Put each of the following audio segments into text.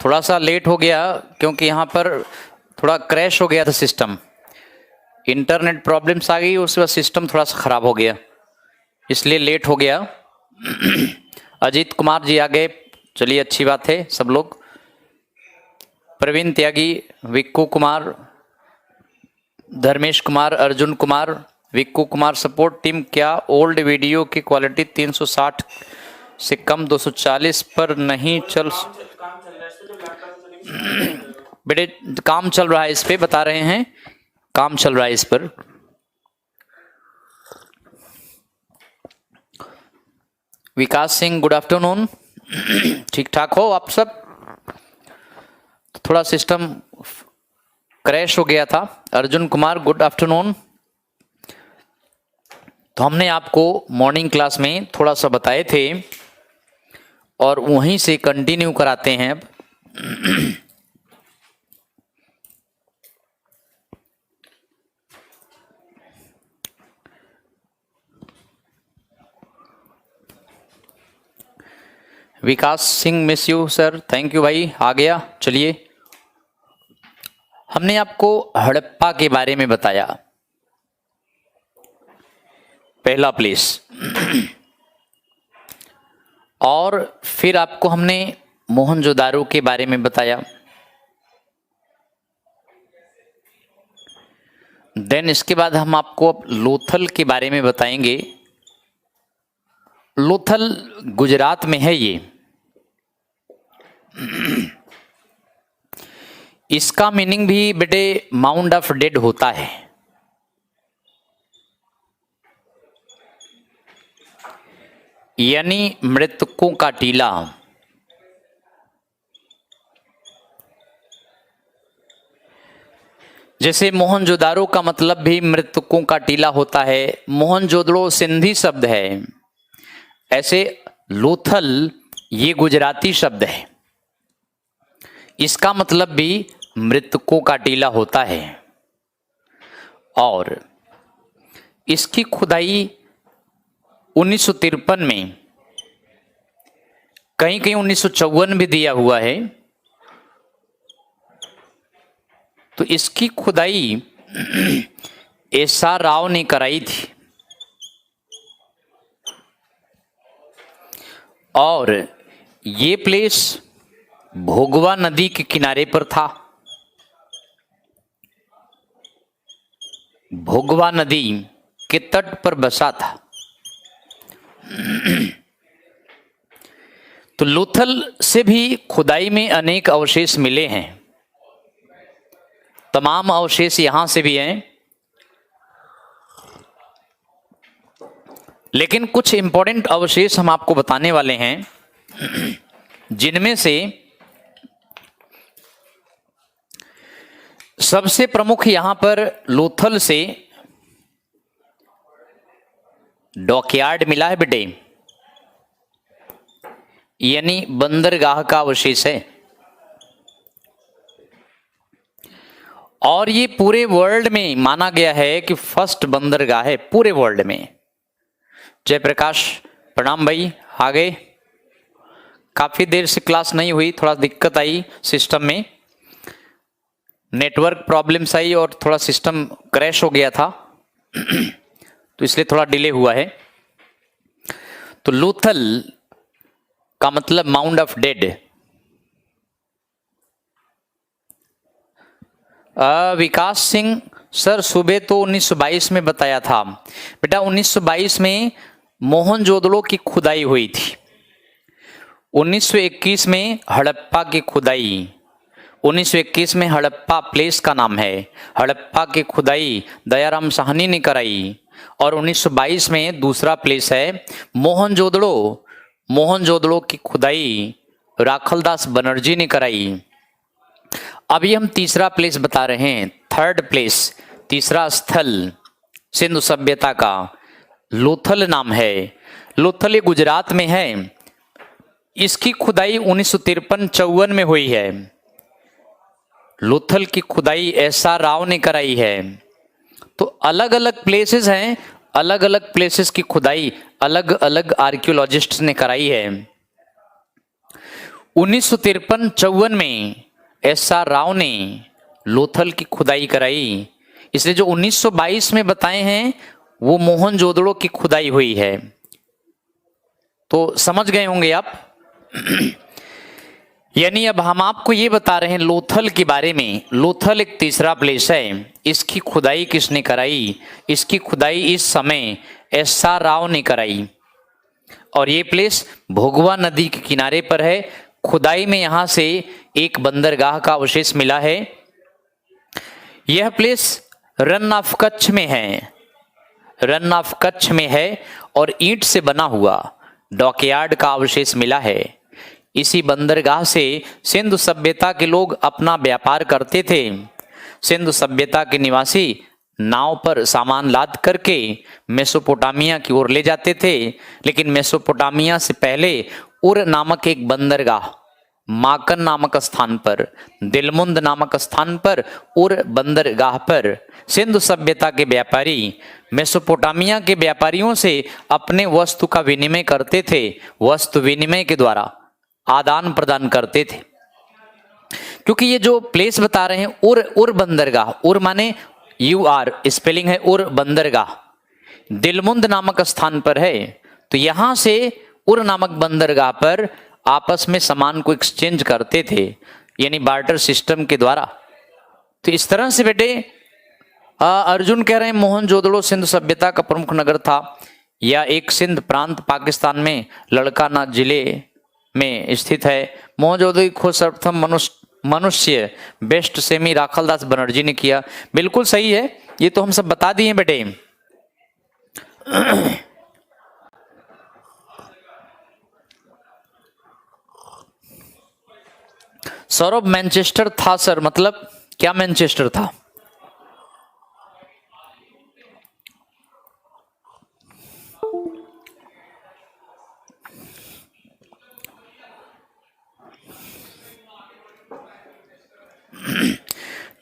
थोड़ा सा लेट हो गया क्योंकि यहाँ पर थोड़ा क्रैश हो गया था सिस्टम, इंटरनेट प्रॉब्लम्स आ गई, उसके बाद सिस्टम थोड़ा सा खराब हो गया, इसलिए लेट हो गया। अजीत कुमार जी आ गए, चलिए अच्छी बात है। सब लोग, प्रवीण त्यागी, विक्कू कुमार, धर्मेश कुमार, अर्जुन कुमार, विक्कू कुमार सपोर्ट टीम। क्या ओल्ड वीडियो की क्वालिटी 360 से कम 240 पर नहीं चल? बेटे काम चल रहा है इस पे, बता रहे हैं काम चल रहा है इस पर। विकास सिंह गुड आफ्टरनून, ठीक ठाक हो आप सब? थोड़ा सिस्टम क्रैश हो गया था। Arjun Kumar good afternoon. तो हमने आपको मॉर्निंग क्लास में थोड़ा सा बताए थे और वहीं से कंटिन्यू कराते हैं अब। Vikas Singh miss you sir, thank you भाई, आ गया। चलिए, हमने आपको हड़प्पा के बारे में बताया, पहला प्लेस। और फिर आपको हमने मोहनजोदारो के बारे में बताया। देन इसके बाद हम आपको अब लोथल के बारे में बताएंगे। लोथल गुजरात में है ये। इसका मीनिंग भी बेटे माउंट ऑफ डेड होता है। यानी मृतकों का टीला। जैसे मोहनजोदारो का मतलब भी मृतकों का टीला होता है, मोहनजोदड़ो सिंधी शब्द है, ऐसे लोथल ये गुजराती शब्द है, इसका मतलब भी मृतकों का टीला होता है। और इसकी खुदाई 1953 में, कहीं कहीं 1954 भी दिया हुआ है। तो इसकी खुदाई एस.आर. राव ने कराई थी और ये प्लेस भोगवा नदी के किनारे पर था। भोगवा नदी के तट पर बसा था। तो लोथल से भी खुदाई में अनेक अवशेष मिले हैं, तमाम अवशेष यहां से भी हैं, लेकिन कुछ इंपॉर्टेंट अवशेष हम आपको बताने वाले हैं, जिनमें से सबसे प्रमुख यहां पर लोथल से डॉकयार्ड मिला है बेटे, यानी बंदरगाह का अवशेष है। और ये पूरे वर्ल्ड में माना गया है कि फर्स्ट बंदरगाह है पूरे वर्ल्ड में। जयप्रकाश प्रणाम भाई, आ गए। काफी देर से क्लास नहीं हुई, थोड़ा दिक्कत आई सिस्टम में, नेटवर्क प्रॉब्लम्स आई और थोड़ा सिस्टम क्रैश हो गया था, तो इसलिए थोड़ा डिले हुआ है। तो लोथल का मतलब mount of dead. Vikas Singh sir, सुबह तो 1922 में बताया था बेटा। 1922 में मोहनजोदड़ो की खुदाई हुई थी। 1921 में हड़प्पा की खुदाई, 1921 में हड़प्पा प्लेस का नाम है, हड़प्पा की खुदाई दयाराम साहनी ने कराई। और 1922 में दूसरा प्लेस है मोहनजोदड़ो, मोहनजोदड़ो की खुदाई राखलदास बनर्जी ने कराई। अभी हम तीसरा प्लेस बता रहे हैं, थर्ड प्लेस, तीसरा स्थल सिंधु सभ्यता का लोथल नाम है। लोथल ये गुजरात में है। इसकी खुदाई 1953-54 में हुई है। लोथल की खुदाई एस.आर. राव ने कराई है। तो अलग अलग प्लेसेस हैं, अलग अलग प्लेसेस की खुदाई अलग अलग आर्कियोलॉजिस्ट्स ने कराई है। 1953-54 में SR राव ने लोथल की खुदाई कराई, इसलिए जो 1922 में बताए हैं वो मोहनजोदड़ो की खुदाई हुई है। तो समझ गए होंगे आप। यानी अब हम आपको ये बता रहे हैं लोथल के बारे में। लोथल एक तीसरा प्लेस है, इसकी खुदाई किसने कराई? इसकी खुदाई इस समय SR राव ने कराई और ये प्लेस भोगवा नदी के किनारे पर है। खुदाई में यहां से एक बंदरगाह का अवशेष मिला है। यह प्लेस रन ऑफ कच्छ में है, रन ऑफ कच्छ में है और ईंट से बना हुआ डॉकयार्ड का अवशेष मिला है। इसी बंदरगाह से सिंधु सभ्यता के लोग अपना व्यापार करते थे। सिंधु सभ्यता के निवासी नाव पर सामान लाद करके मेसोपोटामिया की ओर ले जाते थे, लेकिन मेसोपोटामिया से पहले उर नामक एक बंदरगाह, माकन नामक स्थान पर, दिलमुंद नामक स्थान पर, उर बंदरगाह पर सिंधु सभ्यता के व्यापारी मेसोपोटामिया के व्यापारियों से अपने वस्तु का विनिमय करते थे। वस्तु विनिमय के द्वारा आदान प्रदान करते थे। क्योंकि ये जो प्लेस बता रहे हैं उर बंदरगाह, उर माने UR स्पेलिंग है उर बंदरगाह, दिलमुंद नामक स्थान पर है। तो यहां से उर नामक बंदरगाह पर आपस में सामान को एक्सचेंज करते थे, यानी बार्टर सिस्टम के द्वारा। तो इस तरह से बेटे अर्जुन कह रहे हैं मोहनजोदड़ो सिंधु सभ्यता का प्रमुख नगर था, या एक सिंध प्रांत पाकिस्तान में लड़काना जिले में स्थित है। मोहनजोदड़ो की खोज सर्वप्रथम मनुष्य बेस्ट सेमी राखलदास बनर्जी ने किया। बिल्कुल सही है, ये तो हम सब बता दिए बेटे। सौरभ मैनचेस्टर था सर, मतलब क्या मैनचेस्टर था?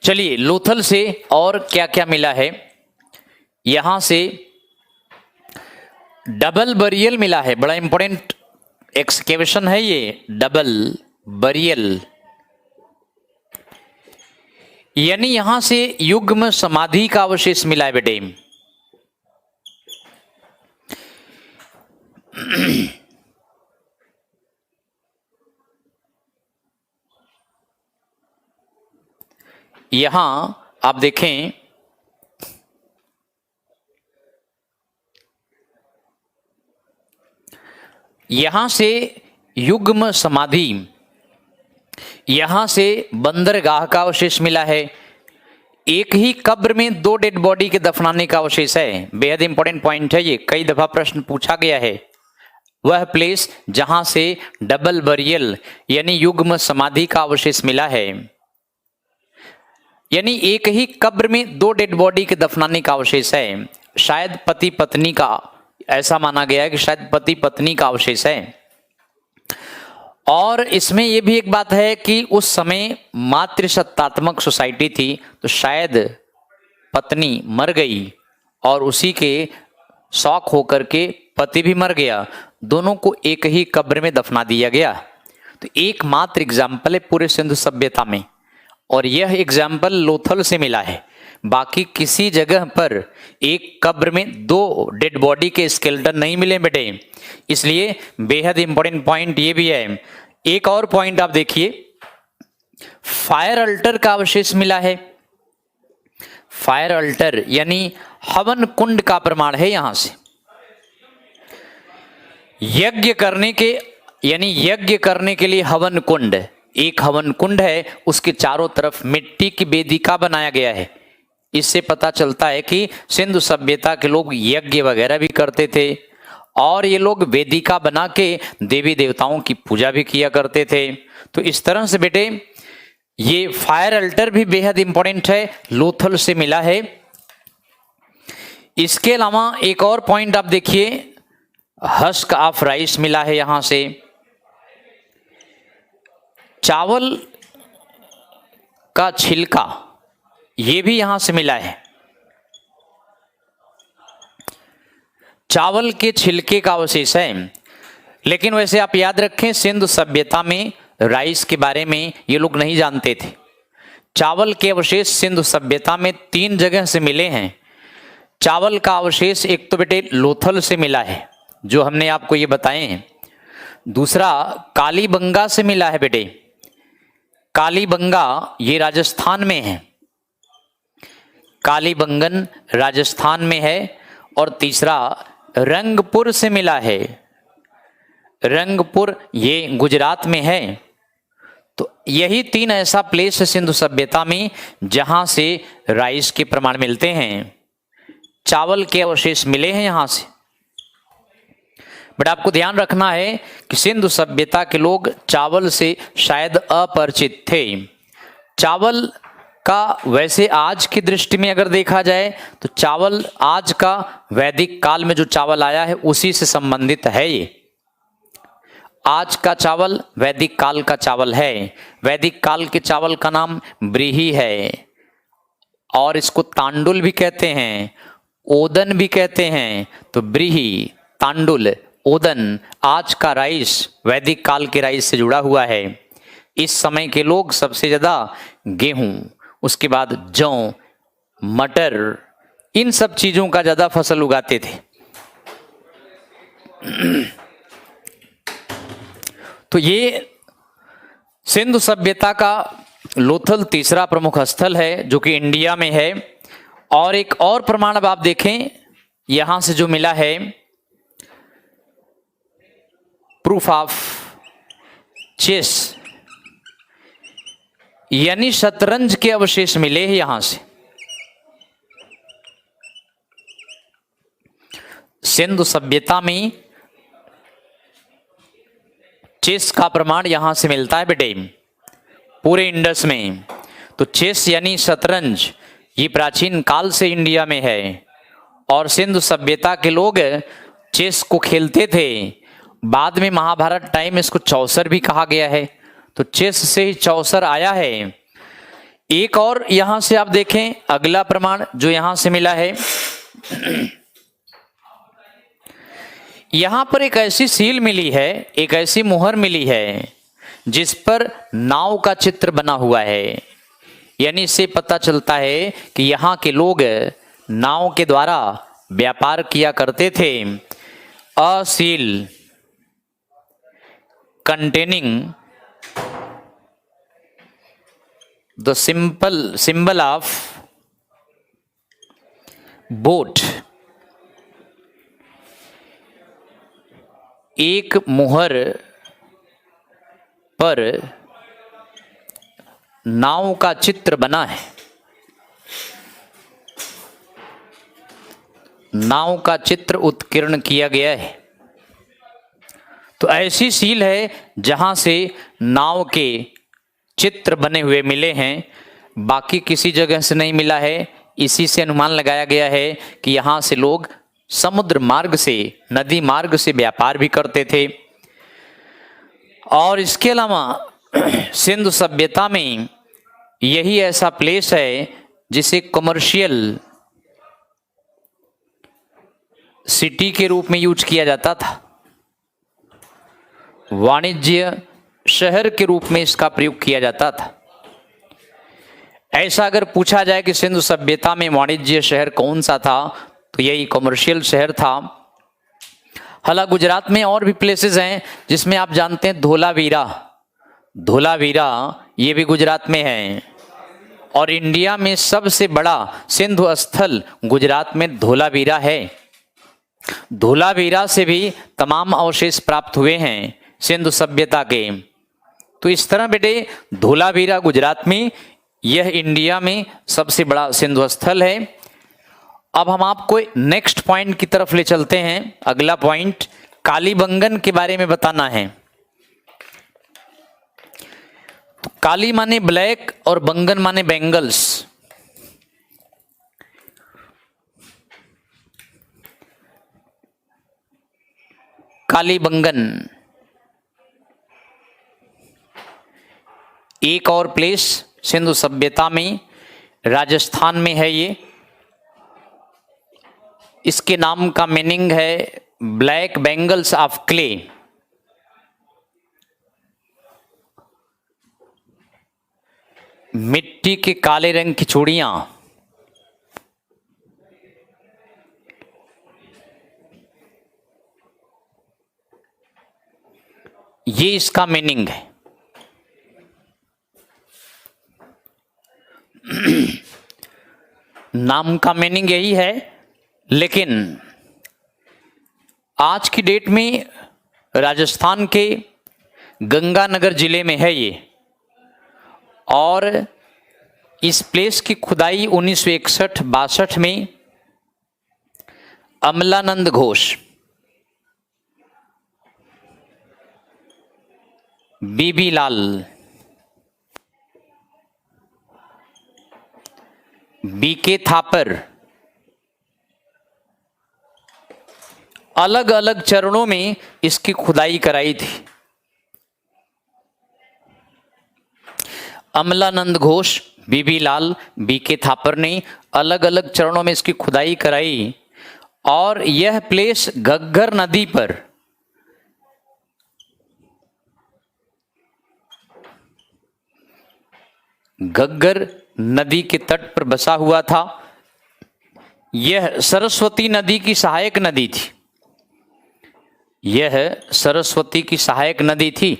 चलिए लोथल से और क्या क्या मिला है। यहां से डबल बरियल मिला है, बड़ा इंपॉर्टेंट एक्सकेवेशन है ये डबल बरियल, यानी यहां से युग्म समाधि का अवशेष मिला है बेटे। यहां आप देखें यहां से युग्म समाधि, यहां से बंदरगाह का अवशेष मिला है। एक ही कब्र में 2 डेड बॉडी के दफनाने का अवशेष है। बेहद इंपॉर्टेंट पॉइंट है ये, कई दफा प्रश्न पूछा गया है। वह प्लेस जहां से डबल बरियल यानी युग्म समाधि का अवशेष मिला है, यानी एक ही कब्र में 2 डेड बॉडी के दफनाने का अवशेष है। शायद पति पत्नी का, ऐसा माना गया है कि शायद पति पत्नी का अवशेष है। और इसमें यह भी एक बात है कि उस समय मातृसत्तात्मक सोसाइटी थी, तो शायद पत्नी मर गई और उसी के शौक होकर के पति भी मर गया, दोनों को एक ही कब्र में दफना दिया गया। तो एकमात्र एग्जाम्पल है पूरे सिंधु सभ्यता में, और यह एग्जाम्पल लोथल से मिला है। बाकी किसी जगह पर एक कब्र में 2 डेड बॉडी के स्केलेटन नहीं मिले बेटे। इसलिए बेहद इंपॉर्टेंट पॉइंट ये भी है। एक और पॉइंट आप देखिए, फायर अल्टर का अवशेष मिला है। फायर अल्टर यानी हवन कुंड का प्रमाण है। यहां से यज्ञ करने के, यानी यज्ञ करने के लिए हवन कुंड, एक हवन कुंड है, उसके चारों तरफ मिट्टी की वेदिका बनाया गया है। इससे पता चलता है कि सिंधु सभ्यता के लोग यज्ञ वगैरह भी करते थे, और ये लोग वेदिका बना के देवी देवताओं की पूजा भी किया करते थे। तो इस तरह से बेटे ये फायर अल्टर भी बेहद इंपॉर्टेंट है, लोथल से मिला है। इसके अलावा एक और पॉइंट आप देखिए, हस्क ऑफ राइस मिला है यहां से। चावल का छिलका ये भी यहां से मिला है। चावल के छिलके का अवशेष है। लेकिन वैसे आप याद रखें, सिंधु सभ्यता में राइस के बारे में ये लोग नहीं जानते थे। चावल के अवशेष सिंधु सभ्यता में 3 जगह से मिले हैं। चावल का अवशेष एक तो बेटे लोथल से मिला है, जो हमने आपको ये बताए हैं। दूसरा कालीबंगा से मिला है बेटे, कालीबंगा ये राजस्थान में है, कालीबंगन राजस्थान में है। और तीसरा रंगपुर से मिला है, रंगपुर ये गुजरात में है। तो यही 3 ऐसा प्लेस है सिंधु सभ्यता में जहां से राइस के प्रमाण मिलते हैं, चावल के अवशेष मिले हैं यहां से। बट आपको ध्यान रखना है कि सिंधु सभ्यता के लोग चावल से शायद अपरिचित थे। चावल का वैसे आज की दृष्टि में अगर देखा जाए तो चावल आज का वैदिक काल में जो चावल आया है उसी से संबंधित है। ये आज का चावल वैदिक काल का चावल है। वैदिक काल के चावल का नाम ब्रीही है और इसको तांडुल भी कहते हैं, ओदन भी कहते हैं। तो ब्रीही, तांडुल, ओदन आज का राइस वैदिक काल के राइस से जुड़ा हुआ है। इस समय के लोग सबसे ज्यादा गेहूं, उसके बाद जौ, मटर, इन सब चीजों का ज्यादा फसल उगाते थे। तो ये सिंधु सभ्यता का लोथल तीसरा प्रमुख स्थल है जो कि इंडिया में है। और एक और प्रमाण अब आप देखें यहां से जो मिला है, प्रूफ ऑफ चेस यानी शतरंज के अवशेष मिले हैं यहां से। सिंधु सभ्यता में चेस का प्रमाण यहां से मिलता है बेटे, पूरे इंडस में। तो चेस यानी शतरंज ये प्राचीन काल से इंडिया में है और सिंधु सभ्यता के लोग चेस को खेलते थे। बाद में महाभारत टाइम इसको चौसर भी कहा गया है। तो चेस से ही चौसर आया है। एक और यहां से आप देखें अगला प्रमाण जो यहां से मिला है, यहां पर एक ऐसी सील मिली है, एक ऐसी मुहर मिली है जिस पर नाव का चित्र बना हुआ है। यानी इससे पता चलता है कि यहां के लोग नाव के द्वारा व्यापार किया करते थे। A seal containing the symbol of boat, एक मुहर पर नाव का चित्र बना है, नाव का चित्र उत्कीर्ण किया गया है। तो ऐसी सील है जहां से नाव के चित्र बने हुए मिले हैं, बाकी किसी जगह से नहीं मिला है। इसी से अनुमान लगाया गया है कि यहां से लोग समुद्र मार्ग से, नदी मार्ग से व्यापार भी करते थे। और इसके अलावा सिंधु सभ्यता में यही ऐसा प्लेस है जिसे कमर्शियल सिटी के रूप में यूज किया जाता था, वाणिज्य शहर के रूप में इसका प्रयोग किया जाता था। ऐसा अगर पूछा जाए कि सिंधु सभ्यता में वाणिज्य शहर कौन सा था, तो यही कमर्शियल शहर था। हालांकि गुजरात में और भी प्लेसेस हैं जिसमें आप जानते हैं धोलावीरा, धोलावीरा ये भी गुजरात में है। और इंडिया में सबसे बड़ा सिंधु स्थल गुजरात में धोलावीरा है। धोलावीरा से भी तमाम अवशेष प्राप्त हुए हैं सिंधु सभ्यता के। तो इस तरह बेटे धोलावीरा गुजरात में, यह इंडिया में सबसे बड़ा सिंधु स्थल है। अब हम आपको नेक्स्ट पॉइंट की तरफ ले चलते हैं। अगला पॉइंट कालीबंगन के बारे में बताना है। तो काली माने ब्लैक और बंगन माने बैंगल्स। कालीबंगन एक और प्लेस सिंधु सभ्यता में राजस्थान में है। ये इसके नाम का मीनिंग है ब्लैक बैंगल्स ऑफ क्ले। मिट्टी के काले रंग की चूड़ियां, ये इसका मीनिंग है। नाम का मीनिंग यही है, लेकिन आज की डेट में राजस्थान के गंगानगर जिले में है ये, और इस प्लेस की खुदाई 1961-62 में अमलानंद घोष, बीबी लाल, बीके थापर अलग अलग चरणों में इसकी खुदाई कराई थी। अमलानंद घोष, बीबी लाल, बीके थापर ने अलग अलग चरणों में इसकी खुदाई कराई, और यह प्लेस घग्गर नदी पर घग्गर नदी के तट पर बसा हुआ था। यह सरस्वती नदी की सहायक नदी थी। यह सरस्वती की सहायक नदी थी।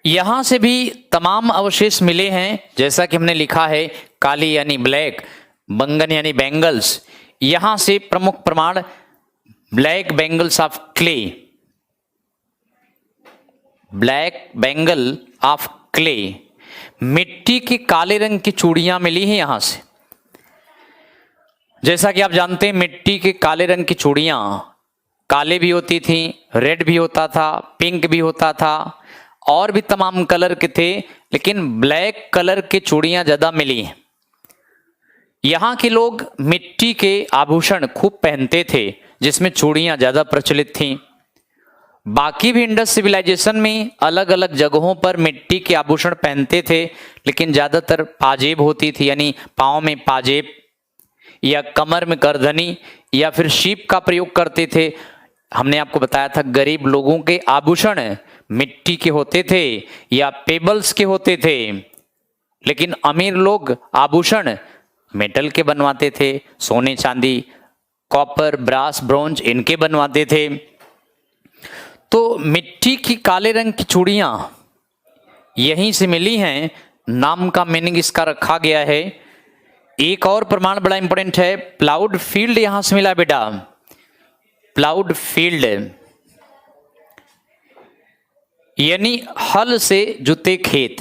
यहां से भी तमाम अवशेष मिले हैं, जैसा कि हमने लिखा है, काली यानी ब्लैक, बंगन यानी बैंगल्स। यहां से प्रमुख प्रमाण black bangles of clay, black bangle of clay, मिट्टी के काले रंग की चूड़ियां मिली हैं यहां से। जैसा कि आप जानते हैं, मिट्टी के काले रंग की चूड़ियां काले भी होती थी, रेड भी होता था, पिंक भी होता था, और भी तमाम कलर के थे, लेकिन ब्लैक कलर के चूड़ियां ज्यादा मिली हैं। यहां के लोग मिट्टी के आभूषण खूब पहनते थे, जिसमें चूड़ियां ज्यादा प्रचलित थीं। बाकी भी इंडस सिविलाइजेशन में अलग अलग जगहों पर मिट्टी के आभूषण पहनते थे, लेकिन ज्यादातर पाजेब होती थी, यानी पाँव में पाजेब या कमर में करधनी या फिर शीप का प्रयोग करते थे। हमने आपको बताया था, गरीब लोगों के आभूषण मिट्टी के होते थे या पेबल्स के होते थे, लेकिन अमीर लोग आभूषण मेटल के बनवाते थे, सोने चांदी, कॉपर, ब्रास, ब्रोंज इनके बनवाते थे। तो मिट्टी की काले रंग की चूड़ियां यहीं से मिली हैं। नाम का मीनिंग इसका रखा गया है। एक और प्रमाण बड़ा इंपॉर्टेंट है, प्लाउड फील्ड यहां से मिला बेटा। प्लाउड फील्ड यानी हल से जुते खेत।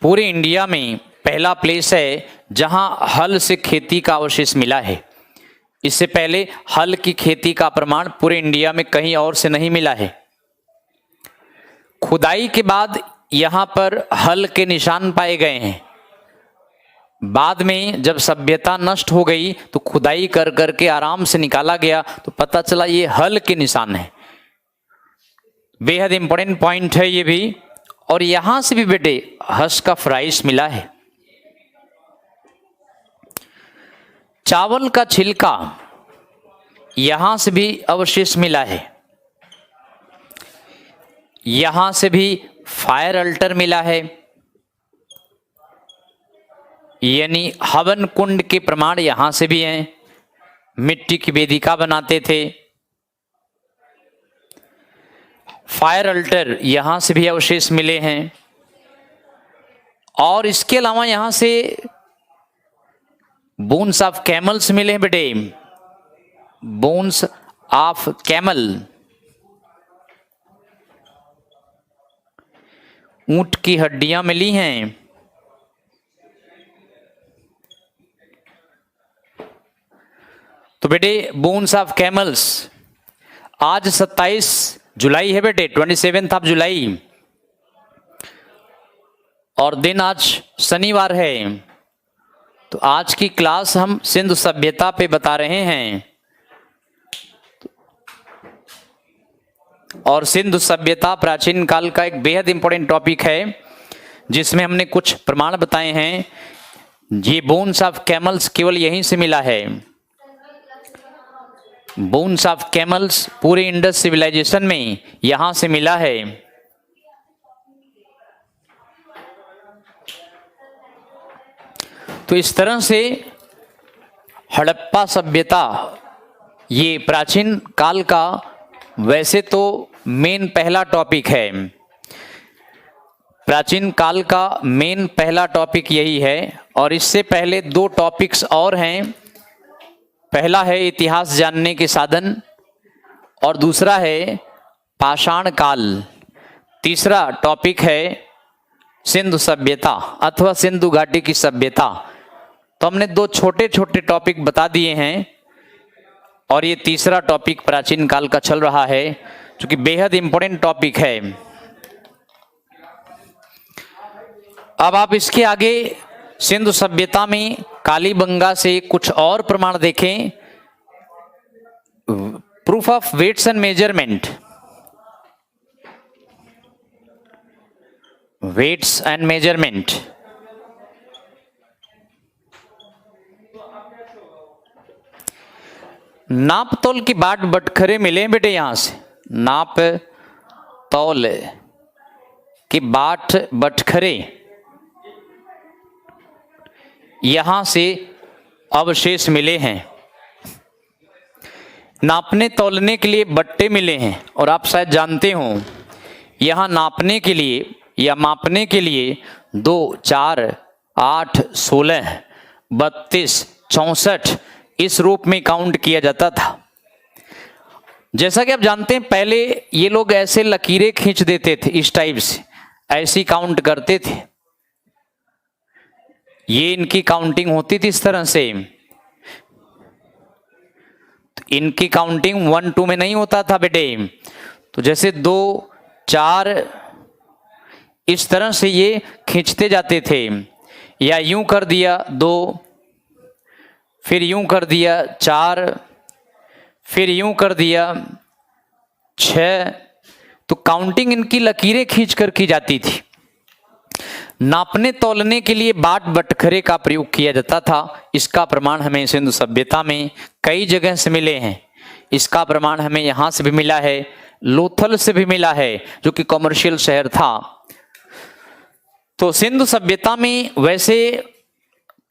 पूरे इंडिया में पहला प्लेस है जहां हल से खेती का अवशेष मिला है। इससे पहले हल की खेती का प्रमाण पूरे इंडिया में कहीं और से नहीं मिला है। खुदाई के बाद यहां पर हल के निशान पाए गए हैं। बाद में जब सभ्यता नष्ट हो गई तो खुदाई कर करके आराम से निकाला गया, तो पता चला ये हल के निशान है। बेहद इंपॉर्टेंट पॉइंट है ये भी। और यहां से भी बेटे हर्ष का फ्राइस मिला है। चावल का छिलका यहां से भी अवशेष मिला है। यहां से भी फायर अल्टर मिला है, यानी हवन कुंड के प्रमाण यहां से भी हैं। मिट्टी की वेदिका बनाते थे। फायर अल्टर यहां से भी अवशेष मिले हैं। और इसके अलावा यहां से बोन्स ऑफ कैमल्स मिले हैं बेटे। बोन्स ऑफ कैमल, ऊंट की हड्डियां मिली हैं। तो बेटे बोन्स ऑफ कैमल्स, आज 27 जुलाई है बेटे, 27 ऑफ जुलाई, और दिन आज शनिवार है। तो आज की क्लास हम सिंधु सभ्यता पे बता रहे हैं। और सिंधु सभ्यता प्राचीन काल का एक बेहद इंपॉर्टेंट टॉपिक है, जिसमें हमने कुछ प्रमाण बताए हैं। ये बोन्स ऑफ कैमल्स केवल यहीं से मिला है। बोन्स ऑफ कैमल्स पूरे इंडस सिविलाइजेशन में यहां से मिला है। तो इस तरह से हड़प्पा सभ्यता ये प्राचीन काल का वैसे तो मेन पहला टॉपिक है। प्राचीन काल का मेन पहला टॉपिक यही है और इससे पहले दो टॉपिक्स और हैं। पहला है इतिहास जानने के साधन और दूसरा है पाषाण काल। तीसरा टॉपिक है सिंधु सभ्यता अथवा सिंधु घाटी की सभ्यता। तो हमने दो छोटे छोटे टॉपिक बता दिए हैं और ये तीसरा टॉपिक प्राचीन काल का चल रहा है जो कि बेहद इंपॉर्टेंट टॉपिक है। अब आप इसके आगे सिंधु सभ्यता में कालीबंगा से कुछ और प्रमाण देखें। Proof of weights and measurement, weights and measurement. नाप तौल की बाट बटखरे मिले बेटे, यहां से नाप तौल की बाट बटखरे यहां से अवशेष मिले हैं। नापने तौलने के लिए बट्टे मिले हैं और आप शायद जानते हो यहां नापने के लिए या मापने के लिए 2, 4, 8, 16, 32, 64 इस रूप में काउंट किया जाता था। जैसा कि आप जानते हैं पहले ये लोग ऐसे लकीरें खींच देते थे, इस टाइप से ऐसी काउंट करते थे। ये इनकी काउंटिंग होती थी इस तरह से। तो इनकी काउंटिंग 1, 2 में नहीं होता था बेटे। तो जैसे 2, 4 इस तरह से ये खींचते जाते थे, या यूं कर दिया 2, फिर यूं कर दिया 4, फिर यूं कर दिया 6। तो काउंटिंग इनकी लकीरें खींच कर की जाती थी। नापने तौलने के लिए बाट बटखरे का प्रयोग किया जाता था। इसका प्रमाण हमें सिंधु सभ्यता में कई जगह से मिले हैं। इसका प्रमाण हमें यहां से भी मिला है, लोथल से भी मिला है जो कि कॉमर्शियल शहर था। तो सिंधु सभ्यता में वैसे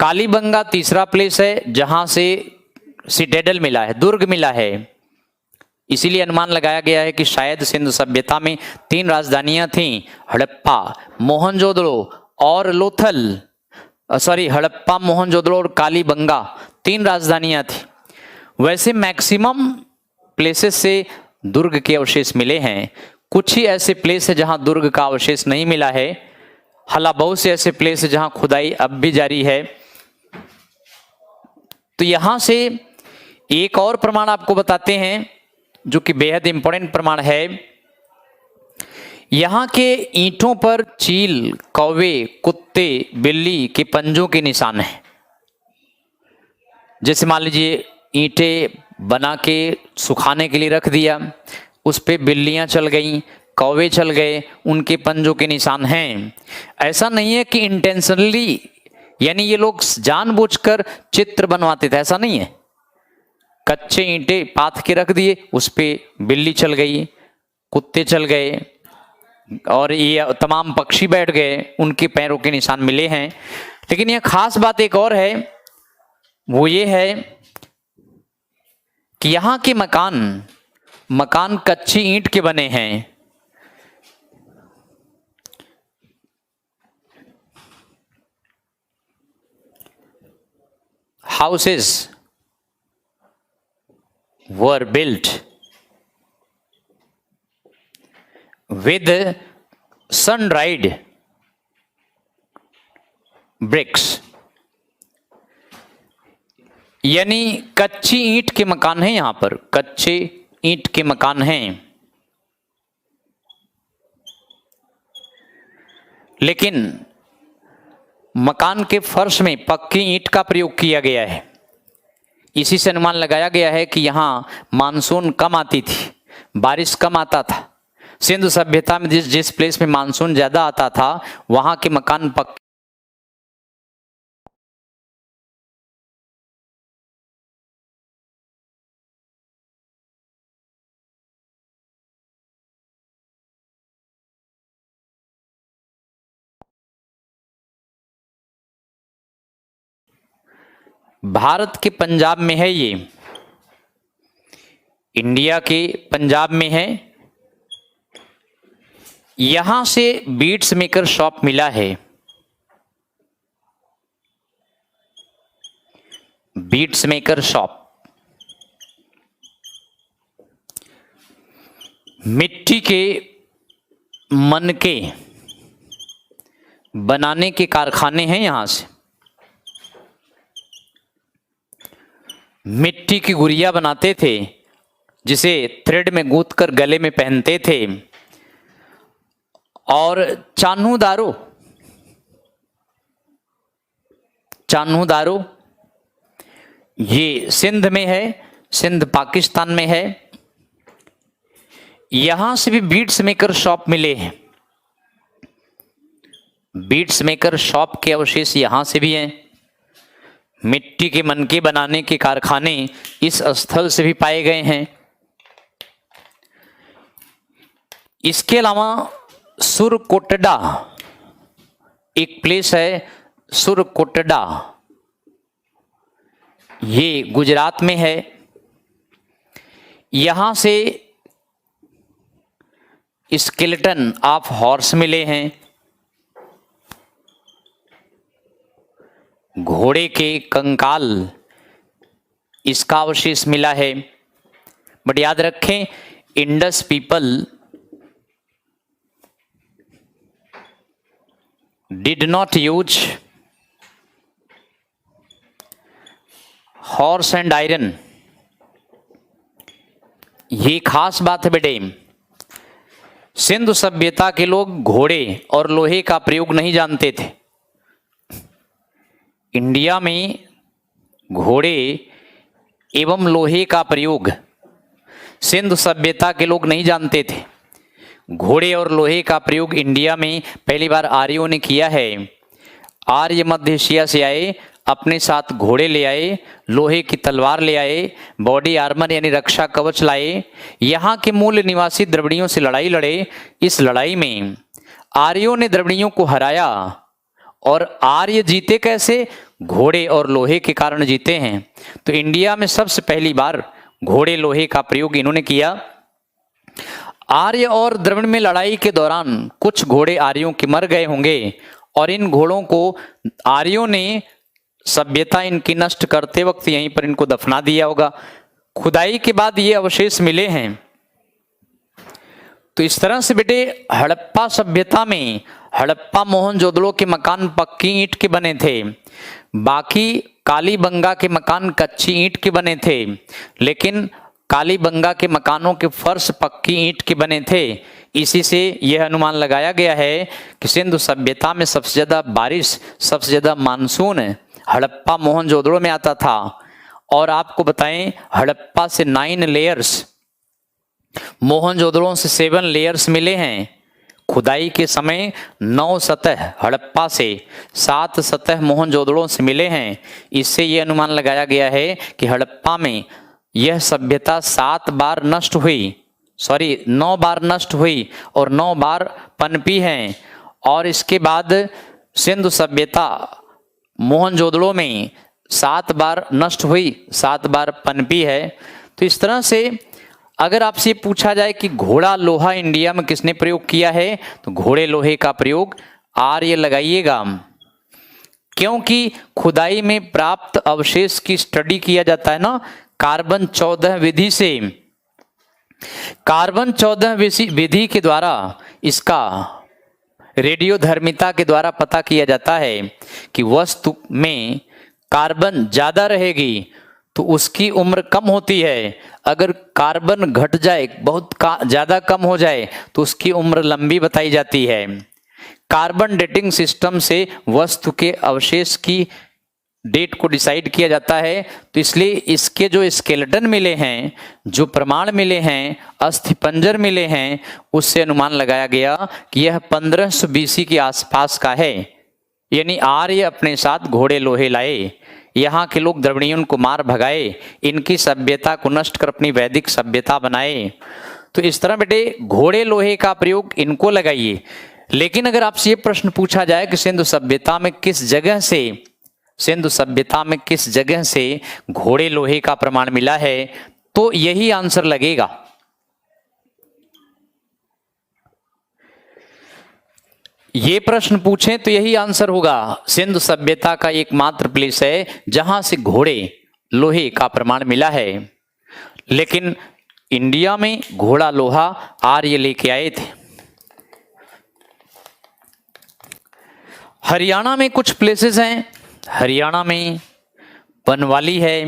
कालीबंगा तीसरा प्लेस है जहां से सिटेडल मिला है, दुर्ग मिला है। इसीलिए अनुमान लगाया गया है कि शायद सिंधु सभ्यता में 3 राजधानियां थीं, हड़प्पा, मोहनजोदड़ो और लोथल। हड़प्पा, मोहनजोदड़ो और कालीबंगा 3 राजधानियां थी। वैसे मैक्सिमम प्लेसेस से दुर्ग के अवशेष मिले हैं। कुछ ही ऐसे प्लेस है जहां दुर्ग का अवशेष नहीं मिला है। हालांकि बहुत से ऐसे प्लेस है जहां खुदाई अब भी जारी है। तो यहां से एक और प्रमाण आपको बताते हैं जो कि बेहद इंपॉर्टेंट प्रमाण है। यहां के ईंटों पर चील, कौवे, कुत्ते, बिल्ली के पंजों के निशान हैं। जैसे मान लीजिए ईंटें बना के सुखाने के लिए रख दिया, उस पे बिल्लियां चल गई, कौवे चल गए, उनके पंजों के निशान हैं। ऐसा नहीं है कि इंटेंशनली, यानी ये लोग जानबूझकर चित्र बनवाते थे, ऐसा नहीं है। कच्चे ईंटे पाथ के रख दिए, उस पे बिल्ली चल गई, कुत्ते चल गए और ये तमाम पक्षी बैठ गए, उनके पैरों के निशान मिले हैं। लेकिन यह खास बात एक और है, वो ये है कि यहां के मकान कच्ची ईंट के बने हैं। Houses were built with sun-dried bricks, यानी कच्ची ईंट के मकान हैं। यहां पर कच्चे ईंट के मकान हैं, लेकिन मकान के फर्श में पक्की ईंट का प्रयोग किया गया है। इसी से अनुमान लगाया गया है कि यहां मानसून कम आती थी, बारिश कम आता था। सिंधु सभ्यता में जिस प्लेस में मानसून ज्यादा आता था वहां के मकान पक्के भारत के पंजाब में है ये, इंडिया के पंजाब में है। यहां से बीट्स मेकर शॉप मिला है। बीट्स मेकर शॉप मिट्टी के मनके बनाने के कारखाने हैं। यहां से मिट्टी की गुड़िया बनाते थे जिसे थ्रेड में गूंथ कर गले में पहनते थे। और चान्हू दारो ये सिंध में है, सिंध पाकिस्तान में है। यहां से भी बीट्स मेकर शॉप मिले हैं। बीट्स मेकर शॉप के अवशेष यहां से भी हैं। मिट्टी के मनके बनाने के कारखाने इस स्थल से भी पाए गए हैं। इसके अलावा सुरकोटडा एक प्लेस है, सुरकोटडा, ये गुजरात में है। यहां से स्केलेटन ऑफ हॉर्स मिले हैं, घोड़े के कंकाल, इसका अवशेष मिला है। बट याद रखें, Indus people did not use horse and iron। ये खास बात है बेटे, सिंधु सभ्यता के लोग घोड़े और लोहे का प्रयोग नहीं जानते थे। इंडिया में घोड़े एवं लोहे का प्रयोग सिंधु सभ्यता के लोग नहीं जानते थे। घोड़े और लोहे का प्रयोग इंडिया में पहली बार आर्यों ने किया है। आर्य मध्य एशिया से आए, अपने साथ घोड़े ले आए, लोहे की तलवार ले आए, बॉडी आर्मर यानी रक्षा कवच लाए। यहाँ के मूल निवासी द्रविड़ियों से लड़ाई लड़े। इस लड़ाई में आर्यों ने द्रविड़ियों को हराया। और आर्य जीते कैसे? घोड़े और लोहे के कारण जीते हैं। तो इंडिया में सबसे पहली बार घोड़े लोहे का प्रयोग इन्होंने किया। आर्य और द्रविड़ में लड़ाई के दौरान कुछ घोड़े आर्यों के मर गए होंगे और इन घोड़ों को आर्यों ने सभ्यता इनकी नष्ट करते वक्त यहीं पर इनको दफना दिया होगा। खुदाई के बाद ये अवशेष मिले हैं। तो इस तरह से बेटे हड़प्पा सभ्यता में हड़प्पा मोहनजोदड़ो के मकान पक्की ईंट के बने थे, बाकी कालीबंगा के मकान कच्ची ईंट के बने थे। लेकिन कालीबंगा के मकानों के फर्श पक्की ईंट के बने थे। इसी से यह अनुमान लगाया गया है कि सिंधु सभ्यता में सबसे ज्यादा बारिश, सबसे ज्यादा मानसून हड़प्पा मोहनजोदड़ो में आता था। और आपको बताएं, हड़प्पा से 9 लेयर्स, मोहनजोदड़ो से 7 लेयर्स मिले हैं। खुदाई के समय 9 सतह हड़प्पा से, 7 सतह मोहनजोदड़ो से मिले हैं। इससे यह अनुमान लगाया गया है कि हड़प्पा में यह सभ्यता 9 बार नष्ट हुई और 9 बार पनपी है। और इसके बाद सिंधु सभ्यता मोहनजोदड़ो में 7 बार नष्ट हुई, 7 बार पनपी है। तो इस तरह से अगर आपसे पूछा जाए कि घोड़ा लोहा इंडिया में किसने प्रयोग किया है, तो घोड़े लोहे का प्रयोग आर्य लगाइएगा। क्योंकि खुदाई में प्राप्त अवशेष की स्टडी किया जाता है ना कार्बन 14 विधि से। कार्बन 14 विधि के द्वारा इसका रेडियोधर्मिता के द्वारा पता किया जाता है कि वस्तु में कार्बन ज्यादा रहेगी तो उसकी उम्र कम होती है। अगर कार्बन घट जाए, बहुत ज्यादा कम हो जाए, तो उसकी उम्र लंबी बताई जाती है। कार्बन डेटिंग सिस्टम से वस्तु के अवशेष की डेट को डिसाइड किया जाता है। तो इसलिए इसके जो स्केलेटन मिले हैं, जो प्रमाण मिले हैं, अस्थिपंजर मिले हैं, उससे अनुमान लगाया गया कि यह 1500 BC के आसपास का है। यानी आर्य अपने साथ घोड़े लोहे लाए, यहाँ के लोग द्रविड़ियों को मार भगाए, इनकी सभ्यता को नष्ट कर अपनी वैदिक सभ्यता बनाए। तो इस तरह बेटे घोड़े लोहे का प्रयोग इनको लगाइए। लेकिन अगर आपसे ये प्रश्न पूछा जाए कि सिंधु सभ्यता में किस जगह से सिंधु सभ्यता में किस जगह से घोड़े लोहे का प्रमाण मिला है, तो यही आंसर लगेगा। ये प्रश्न पूछें तो यही आंसर होगा। सिंधु सभ्यता का एकमात्र प्लेस है जहां से घोड़े लोहे का प्रमाण मिला है। लेकिन इंडिया में घोड़ा लोहा आर्य लेके आए थे। हरियाणा में कुछ प्लेसेस हैं। हरियाणा में बनवाली है,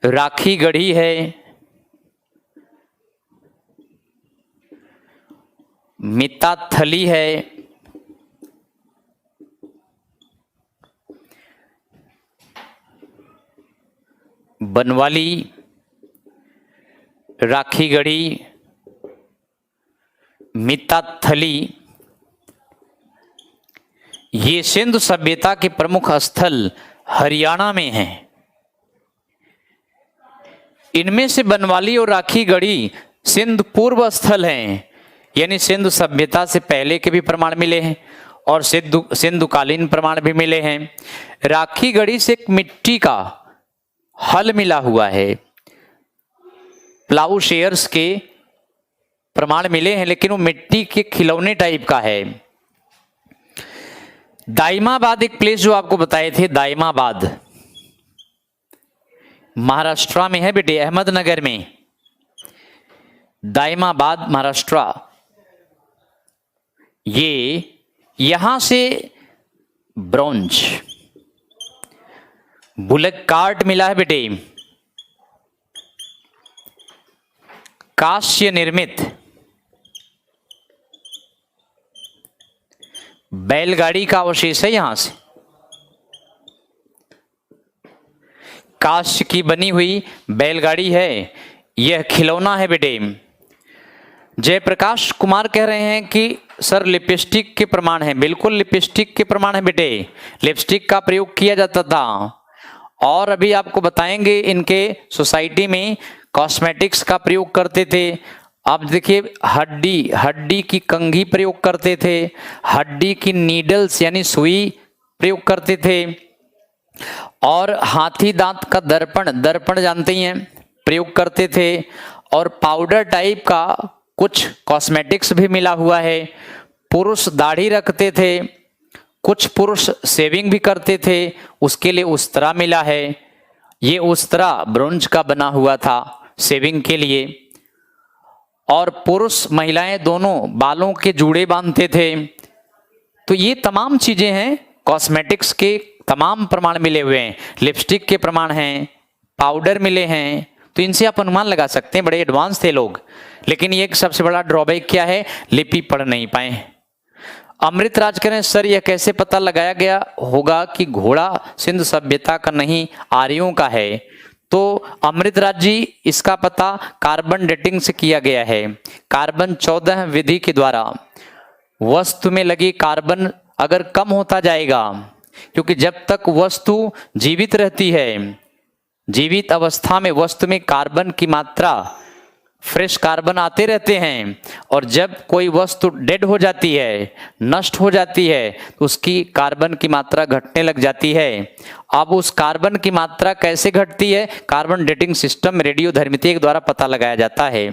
राखी गढ़ी है, मिताथली है, बनवाली, राखी गढ़ी, मिताथली, ये सिंधु सभ्यता के प्रमुख स्थल हरियाणा में हैं। इनमें से बनवाली और राखी गढ़ी सिंधु पूर्व स्थल हैं, यानी सिंधु सभ्यता से पहले के भी प्रमाण मिले हैं और सिंधुकालीन प्रमाण भी मिले हैं। राखी गढ़ी से एक मिट्टी का हल मिला हुआ है, प्लाऊ शेयर्स के प्रमाण मिले हैं, लेकिन वो मिट्टी के खिलौने टाइप का है। दाइमाबाद एक प्लेस जो आपको बताए थे, दाइमाबाद महाराष्ट्र में है बेटे, अहमदनगर में। दाइमाबाद महाराष्ट्र, ये यहां से ब्रॉन्ज बुलेट कार्ट मिला है बेटे, कांस्य निर्मित बैलगाड़ी का अवशेष है। यहां से कांस्य की बनी हुई बैलगाड़ी है, यह खिलौना है बेटे। जयप्रकाश कुमार कह रहे हैं कि सर लिपस्टिक के प्रमाण है। बिल्कुल लिपस्टिक के प्रमाण है बेटे, लिपस्टिक का प्रयोग किया जाता था। और अभी आपको बताएंगे इनके सोसाइटी में कॉस्मेटिक्स का प्रयोग करते थे। आप देखिए हड्डी की कंघी प्रयोग करते थे, हड्डी की नीडल्स यानी सुई प्रयोग करते थे, और हाथी दांत का दर्पण जानते ही हैं, प्रयोग करते थे। और पाउडर टाइप का कुछ कॉस्मेटिक्स भी मिला हुआ है। पुरुष दाढ़ी रखते थे, कुछ पुरुष शेविंग भी करते थे, उसके लिए उस्तरा मिला है। ये उस्तरा ब्रोंज का बना हुआ था शेविंग के लिए। और पुरुष महिलाएं दोनों बालों के जूड़े बांधते थे। तो ये तमाम चीजें हैं, कॉस्मेटिक्स के तमाम प्रमाण मिले हुए हैं। लिपस्टिक के प्रमाण हैं, पाउडर मिले हैं, तो इनसे आप अनुमान लगा सकते हैं बड़े एडवांस थे लोग। लेकिन ये एक सबसे बड़ा ड्रॉबैक क्या है, लिपि पढ़ नहीं पाए। अमृत राज करें सर यह कैसे पता लगाया गया होगा कि घोड़ा सिंधु सभ्यता का नहीं आर्यों का है। तो अमृतराज जी इसका पता कार्बन डेटिंग से किया गया है। कार्बन 14 विधि के द्वारा वस्तु में लगी कार्बन अगर कम होता जाएगा, क्योंकि जब तक वस्तु जीवित रहती है, जीवित अवस्था में वस्तु में कार्बन की मात्रा, फ्रेश कार्बन आते रहते हैं, और जब कोई वस्तु डेड हो जाती है, नष्ट हो जाती है, तो उसकी कार्बन की मात्रा घटने लग जाती है। अब उस कार्बन की मात्रा कैसे घटती है, कार्बन डेटिंग सिस्टम रेडियोधर्मिता के द्वारा पता लगाया जाता है।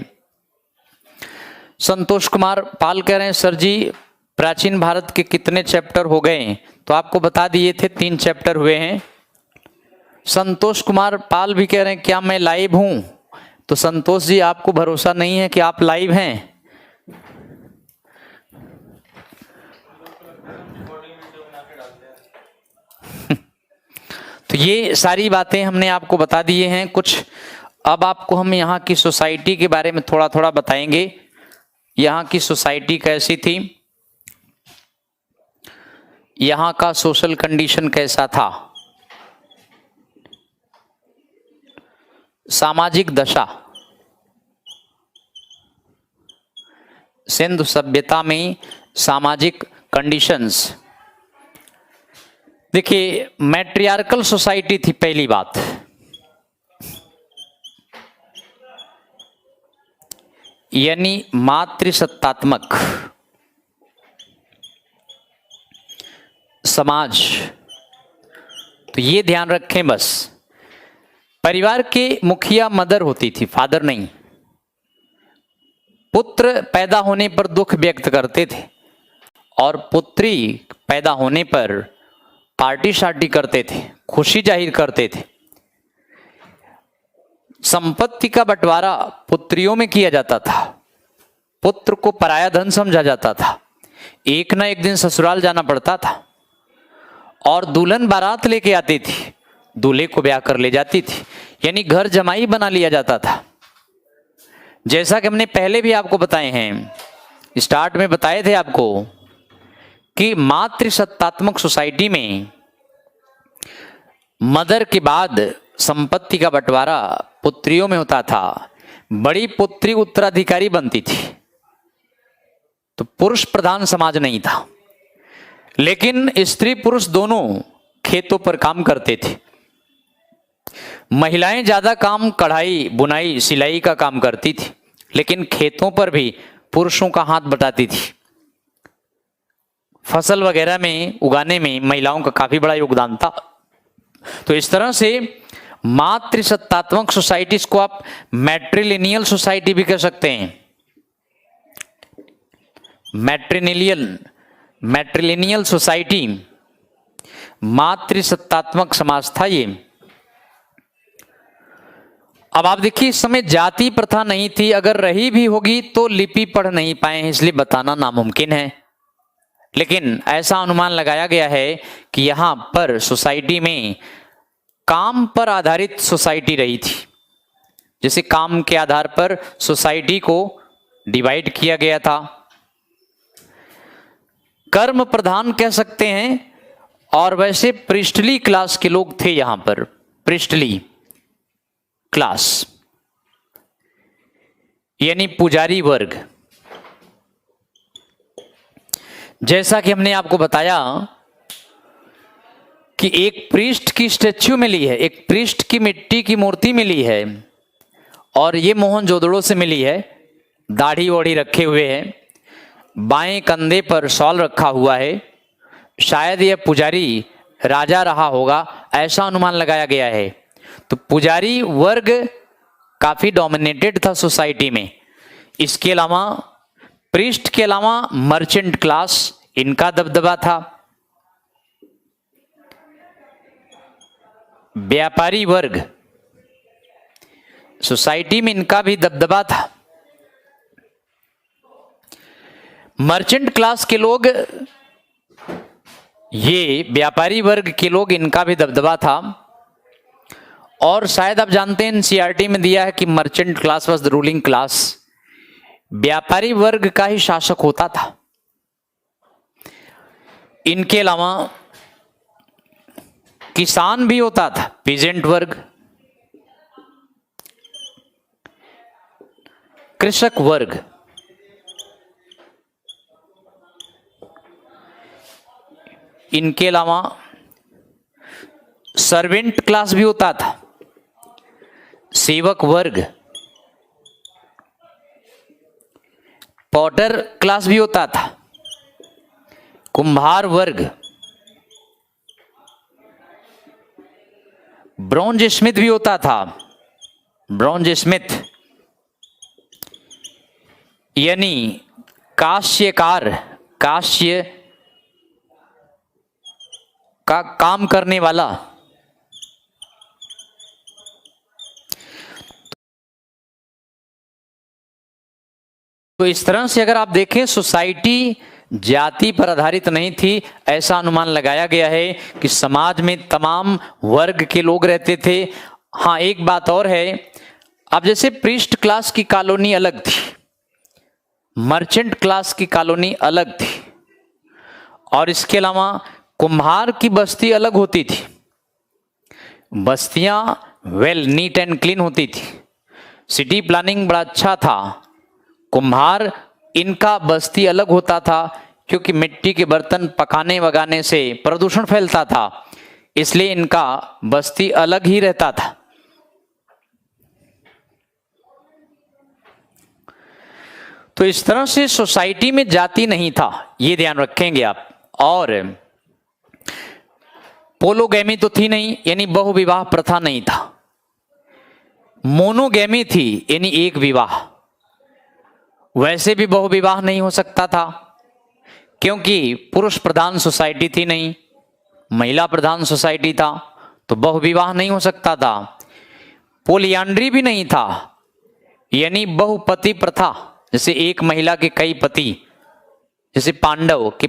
संतोष कुमार पाल कह रहे हैं सर जी प्राचीन भारत के कितने चैप्टर हो गए, तो आपको बता दिए थे 3 चैप्टर हुए हैं। संतोष कुमार पाल भी कह रहे हैं क्या मैं लाइव हूं, तो संतोष जी आपको भरोसा नहीं है कि आप लाइव हैं। तो ये सारी बातें हमने आपको बता दिए हैं कुछ। अब आपको हम यहाँ की सोसाइटी के बारे में थोड़ा थोड़ा बताएंगे। यहाँ की सोसाइटी कैसी थी, यहाँ का सोशल कंडीशन कैसा था, सामाजिक दशा। सिंधु सभ्यता में सामाजिक कंडीशंस, देखिए मैट्रियार्कल सोसाइटी थी पहली बात। यानी मातृसत्तात्मक। समाज, तो ये ध्यान रखें बस। परिवार के मुखिया मदर होती थी, फादर नहीं। पुत्र पैदा होने पर दुख व्यक्त करते थे और पुत्री पैदा होने पर पार्टी शार्टी करते थे, खुशी जाहिर करते थे। संपत्ति का बंटवारा पुत्रियों में किया जाता था। पुत्र को पराया धन समझा जाता था। एक न एक दिन ससुराल जाना पड़ता था और दुल्हन बारात लेके आती थी, दूल्हे को ब्याह कर ले जाती थी, यानी घर जमाई बना लिया जाता था। जैसा कि हमने पहले भी आपको बताए हैं, स्टार्ट में बताए थे आपको कि मातृसत्तात्मक सोसाइटी में मदर के बाद संपत्ति का बंटवारा पुत्रियों में होता था। बड़ी पुत्री उत्तराधिकारी बनती थी। तो पुरुष प्रधान समाज नहीं था, लेकिन स्त्री पुरुष दोनों खेतों पर काम करते थे। महिलाएं ज्यादा काम कढ़ाई बुनाई सिलाई का काम करती थी, लेकिन खेतों पर भी पुरुषों का हाथ बटाती थी। फसल वगैरह में उगाने में महिलाओं का काफी बड़ा योगदान था। तो इस तरह से मातृसत्तात्मक सोसाइटी को आप मैट्रिलिनियल सोसाइटी भी कह सकते हैं। मैट्रिलिनियल सोसाइटी मातृसत्तात्मक समाज था ये। अब आप देखिए, इस समय जाति प्रथा नहीं थी, अगर रही भी होगी तो लिपि पढ़ नहीं पाए हैं, इसलिए बताना नामुमकिन है। लेकिन ऐसा अनुमान लगाया गया है कि यहां पर सोसाइटी में काम पर आधारित सोसाइटी रही थी। जैसे काम के आधार पर सोसाइटी को डिवाइड किया गया था। कर्म प्रधान कह सकते हैं। और वैसे पृष्ठली क्लास के लोग थे यहां पर, पृष्ठली क्लास यानी पुजारी वर्ग। जैसा कि हमने आपको बताया कि एक पृष्ठ की स्टैच्यू मिली है, एक पृष्ठ की मिट्टी की मूर्ति मिली है और ये मोहनजोदड़ो से मिली है। दाढ़ी वोढ़ी रखे हुए हैं, बाएं कंधे पर शॉल रखा हुआ है। शायद यह पुजारी राजा रहा होगा, ऐसा अनुमान लगाया गया है। तो पुजारी वर्ग काफी डोमिनेटेड था सोसाइटी में। इसके अलावा पृष्ठ के अलावा मर्चेंट क्लास, इनका दबदबा था। व्यापारी वर्ग, सोसाइटी में इनका भी दबदबा था। मर्चेंट क्लास के लोग, ये व्यापारी वर्ग के लोग, इनका भी दबदबा था। और शायद आप जानते हैं एनसीईआरटी में दिया है कि merchant class was the ruling class. व्यापारी वर्ग का ही शासक होता था। इनके अलावा किसान भी होता था, पीजेंट वर्ग, कृषक वर्ग। इनके अलावा सर्वेंट क्लास भी होता था, सेवक वर्ग, पॉटर क्लास भी होता था, कुम्हार वर्ग, ब्रॉन्ज स्मिथ भी होता था। ब्रॉन्ज स्मिथ यानी काश्यकार, काश्य का काम करने वाला। तो इस तरह से अगर आप देखें, सोसाइटी जाति पर आधारित नहीं थी, ऐसा अनुमान लगाया गया है कि समाज में तमाम वर्ग के लोग रहते थे। हाँ, एक बात और है, अब जैसे पृष्ठ क्लास की कॉलोनी अलग थी, मर्चेंट क्लास की कॉलोनी अलग थी, और इसके अलावा कुम्हार की बस्ती अलग होती थी। बस्तियां वेल नीट एंड क्लीन होती थी, सिटी प्लानिंग बड़ा अच्छा था। कुम्हार, इनका बस्ती अलग होता था, क्योंकि मिट्टी के बर्तन पकाने वगाने से प्रदूषण फैलता था, इसलिए इनका बस्ती अलग ही रहता था। तो इस तरह से सोसाइटी में जाति नहीं था, ये ध्यान रखेंगे आप। और पोलोगैमी तो थी नहीं, यानी बहुविवाह प्रथा नहीं था। मोनोगैमी थी, यानी एक विवाह। वैसे भी बहुविवाह नहीं हो सकता था, क्योंकि पुरुष प्रधान सोसाइटी थी नहीं, महिला प्रधान सोसाइटी था, तो बहुविवाह नहीं हो सकता था। पोलियांड्री भी नहीं था, यानी बहुपति प्रथा, जैसे एक महिला के कई पति, जैसे पांडव के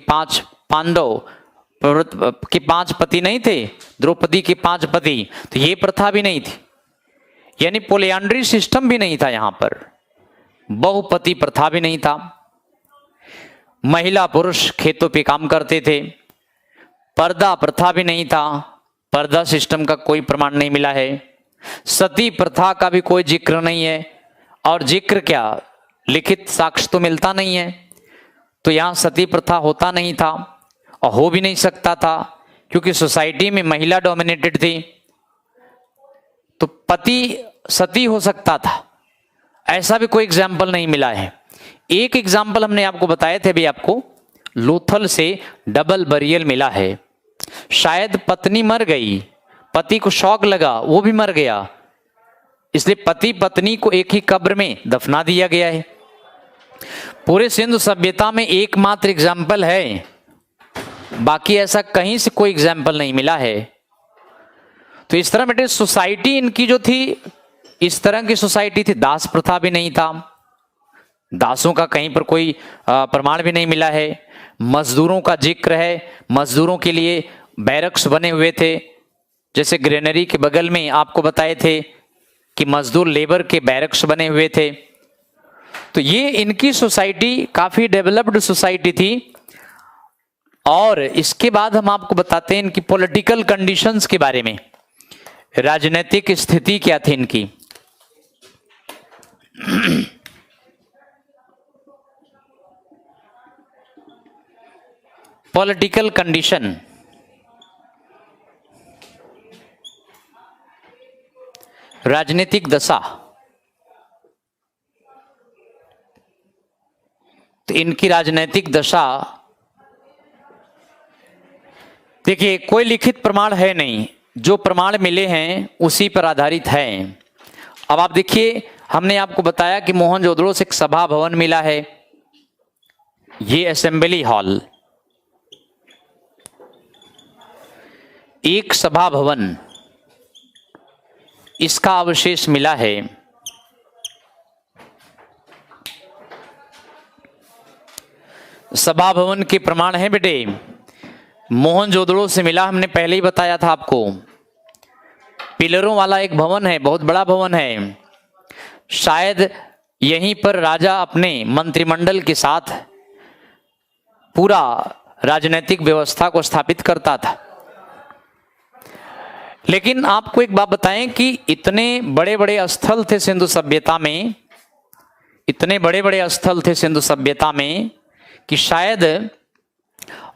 पांच पति नहीं थे, द्रौपदी के 5 पति, तो ये प्रथा भी नहीं थी, यानी पोलियांड्री सिस्टम भी नहीं था यहां पर, बहुपति प्रथा भी नहीं था। महिला पुरुष खेतों पे काम करते थे। पर्दा प्रथा भी नहीं था, पर्दा सिस्टम का कोई प्रमाण नहीं मिला है। सती प्रथा का भी कोई जिक्र नहीं है, और जिक्र क्या, लिखित साक्ष्य तो मिलता नहीं है, तो यहां सती प्रथा होता नहीं था और हो भी नहीं सकता था, क्योंकि सोसाइटी में महिला डोमिनेटेड थी। तो पति सती हो सकता था, ऐसा भी कोई एग्जाम्पल नहीं मिला है। एक एग्जाम्पल हमने आपको बताए थे, भी आपको लोथल से डबल बरियल मिला है। शायद पत्नी मर गई, पति को शौक लगा, वो भी मर गया, इसलिए पति पत्नी को एक ही कब्र में दफना दिया गया है। पूरे सिंधु सभ्यता में एकमात्र एग्जाम्पल है, बाकी ऐसा कहीं से कोई एग्जाम्पल नहीं मिला है। तो इस तरह बेटे सोसाइटी इनकी जो थी, इस तरह की सोसाइटी थी। दास प्रथा भी नहीं था, दासों का कहीं पर कोई प्रमाण भी नहीं मिला है। मजदूरों का जिक्र है, मजदूरों के लिए बैरक्स बने हुए थे, जैसे ग्रेनरी के बगल में आपको बताए थे कि मजदूर लेबर के बैरक्स बने हुए थे। तो ये इनकी सोसाइटी काफी डेवलप्ड सोसाइटी थी। और इसके बाद हम आपको बताते हैं इनकी पॉलिटिकल कंडीशंस के बारे में, राजनीतिक स्थिति क्या थी इनकी। पॉलिटिकल कंडीशन, राजनीतिक दशा। तो इनकी राजनीतिक दशा, देखिए कोई लिखित प्रमाण है नहीं, जो प्रमाण मिले हैं उसी पर आधारित है। अब आप देखिए, हमने आपको बताया कि मोहनजोदड़ो से एक सभा भवन मिला है, ये असेंबली हॉल, एक सभा भवन, इसका अवशेष मिला है। सभा भवन के प्रमाण है बेटे, मोहनजोदड़ो से मिला, हमने पहले ही बताया था आपको। पिलरों वाला एक भवन है, बहुत बड़ा भवन है, शायद यहीं पर राजा अपने मंत्रिमंडल के साथ पूरा राजनीतिक व्यवस्था को स्थापित करता था। लेकिन आपको एक बात बताएं कि इतने बड़े बड़े स्थल थे सिंधु सभ्यता में, इतने बड़े बड़े स्थल थे सिंधु सभ्यता में कि शायद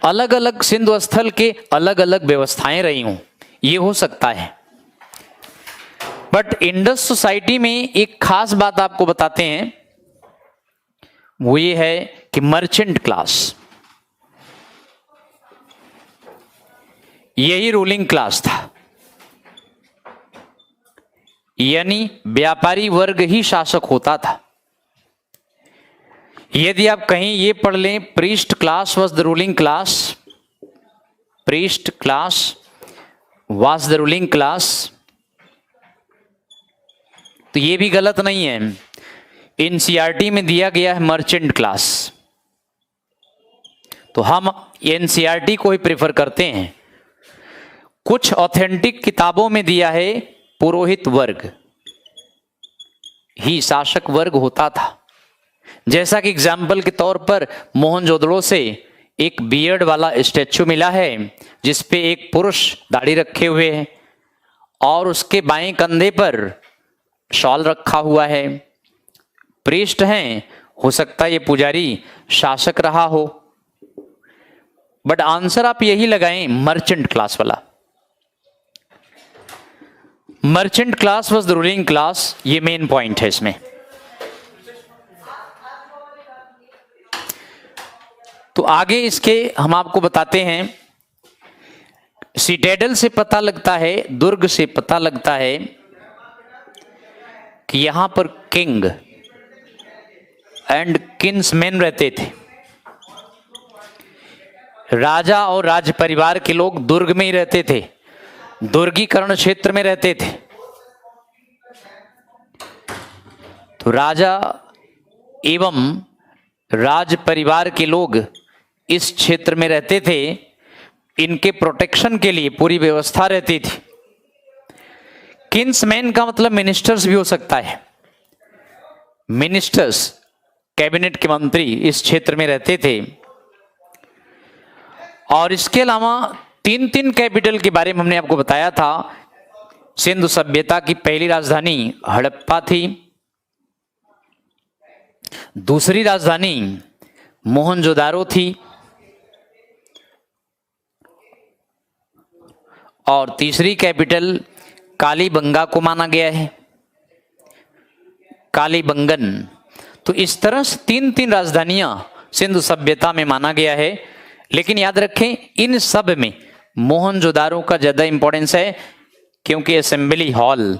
अलग अलग सिंधु स्थल के अलग अलग व्यवस्थाएं रही हों, ये हो सकता है। बट इंडस सोसाइटी में एक खास बात आपको बताते हैं, वो ये है कि मर्चेंट क्लास, यही रूलिंग क्लास था, यानी व्यापारी वर्ग ही शासक होता था। यदि आप कहीं ये पढ़ लें, priest class was the ruling class, priest class was the ruling class, तो ये भी गलत नहीं है। एनसीईआरटी में दिया गया है मर्चेंट क्लास, तो हम एनसीईआरटी को ही प्रेफर करते हैं। कुछ ऑथेंटिक किताबों में दिया है पुरोहित वर्ग ही शासक वर्ग होता था। जैसा कि एग्जाम्पल के तौर पर मोहनजोदड़ो से एक बियर्ड वाला स्टैचू मिला है, जिसपे एक पुरुष दाढ़ी रखे हुए है और उसके बाएं कंधे पर शॉल रखा हुआ है। प्रीस्ट हैं, हो सकता है ये पुजारी शासक रहा हो, बट आंसर आप यही लगाएं, मर्चेंट क्लास वाला। Merchant class was the ruling class, ये मेन पॉइंट है इसमें। तो आगे इसके हम आपको बताते हैं सिटाडेल से पता लगता है, दुर्ग से पता लगता है कि यहां पर किंग एंड किंग्समैन रहते थे। राजा और राज परिवार के लोग दुर्ग में ही रहते थे, दुर्गीकरण क्षेत्र में रहते थे। तो राजा एवं राज परिवार के लोग इस क्षेत्र में रहते थे, इनके प्रोटेक्शन के लिए पूरी व्यवस्था रहती थी। किंग्समैन का मतलब मिनिस्टर्स भी हो सकता है, मिनिस्टर्स कैबिनेट के मंत्री इस क्षेत्र में रहते थे। और इसके अलावा तीन तीन कैपिटल के बारे में हमने आपको बताया था। सिंधु सभ्यता की पहली राजधानी हड़प्पा थी, दूसरी राजधानी मोहनजोदारो थी, और तीसरी कैपिटल कालीबंगा को माना गया है, कालीबंगन। तो इस तरह से तीन तीन राजधानियां सिंधु सभ्यता में माना गया है। लेकिन याद रखें, इन सब में मोहनजोदारो का ज्यादा इंपॉर्टेंस है, क्योंकि असेंबली हॉल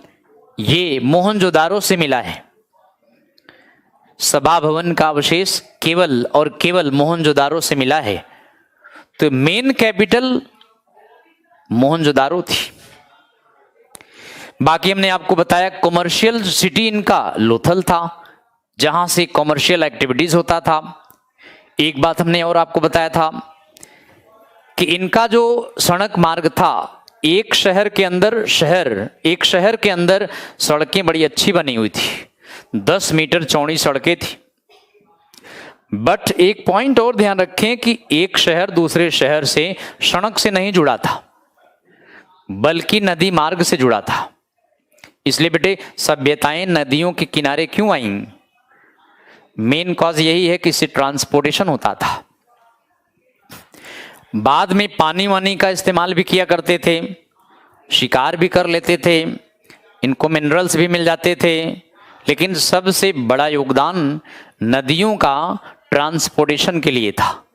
ये मोहनजोदारो से मिला है। सभा भवन का अवशेष केवल और केवल मोहनजोदारो से मिला है। तो मेन कैपिटल मोहनजोदारो थी। बाकी हमने आपको बताया कॉमर्शियल सिटी इनका लोथल था, जहां से कॉमर्शियल एक्टिविटीज होता था। एक बात हमने और आपको बताया था कि इनका जो सड़क मार्ग था, एक शहर के अंदर सड़कें बड़ी अच्छी बनी हुई थी, 10 मीटर चौड़ी सड़कें थी। बट एक पॉइंट और ध्यान रखें कि एक शहर दूसरे शहर से सड़क से नहीं जुड़ा था, बल्कि नदी मार्ग से जुड़ा था। इसलिए बेटे सभ्यताएं नदियों के किनारे क्यों आईं? मेन कॉज यही है कि इससे ट्रांसपोर्टेशन होता था। बाद में पानी वानी का इस्तेमाल भी किया करते थे, शिकार भी कर लेते थे, इनको मिनरल्स भी मिल जाते थे। लेकिन सबसे बड़ा योगदान नदियों का ट्रांसपोर्टेशन के लिए था।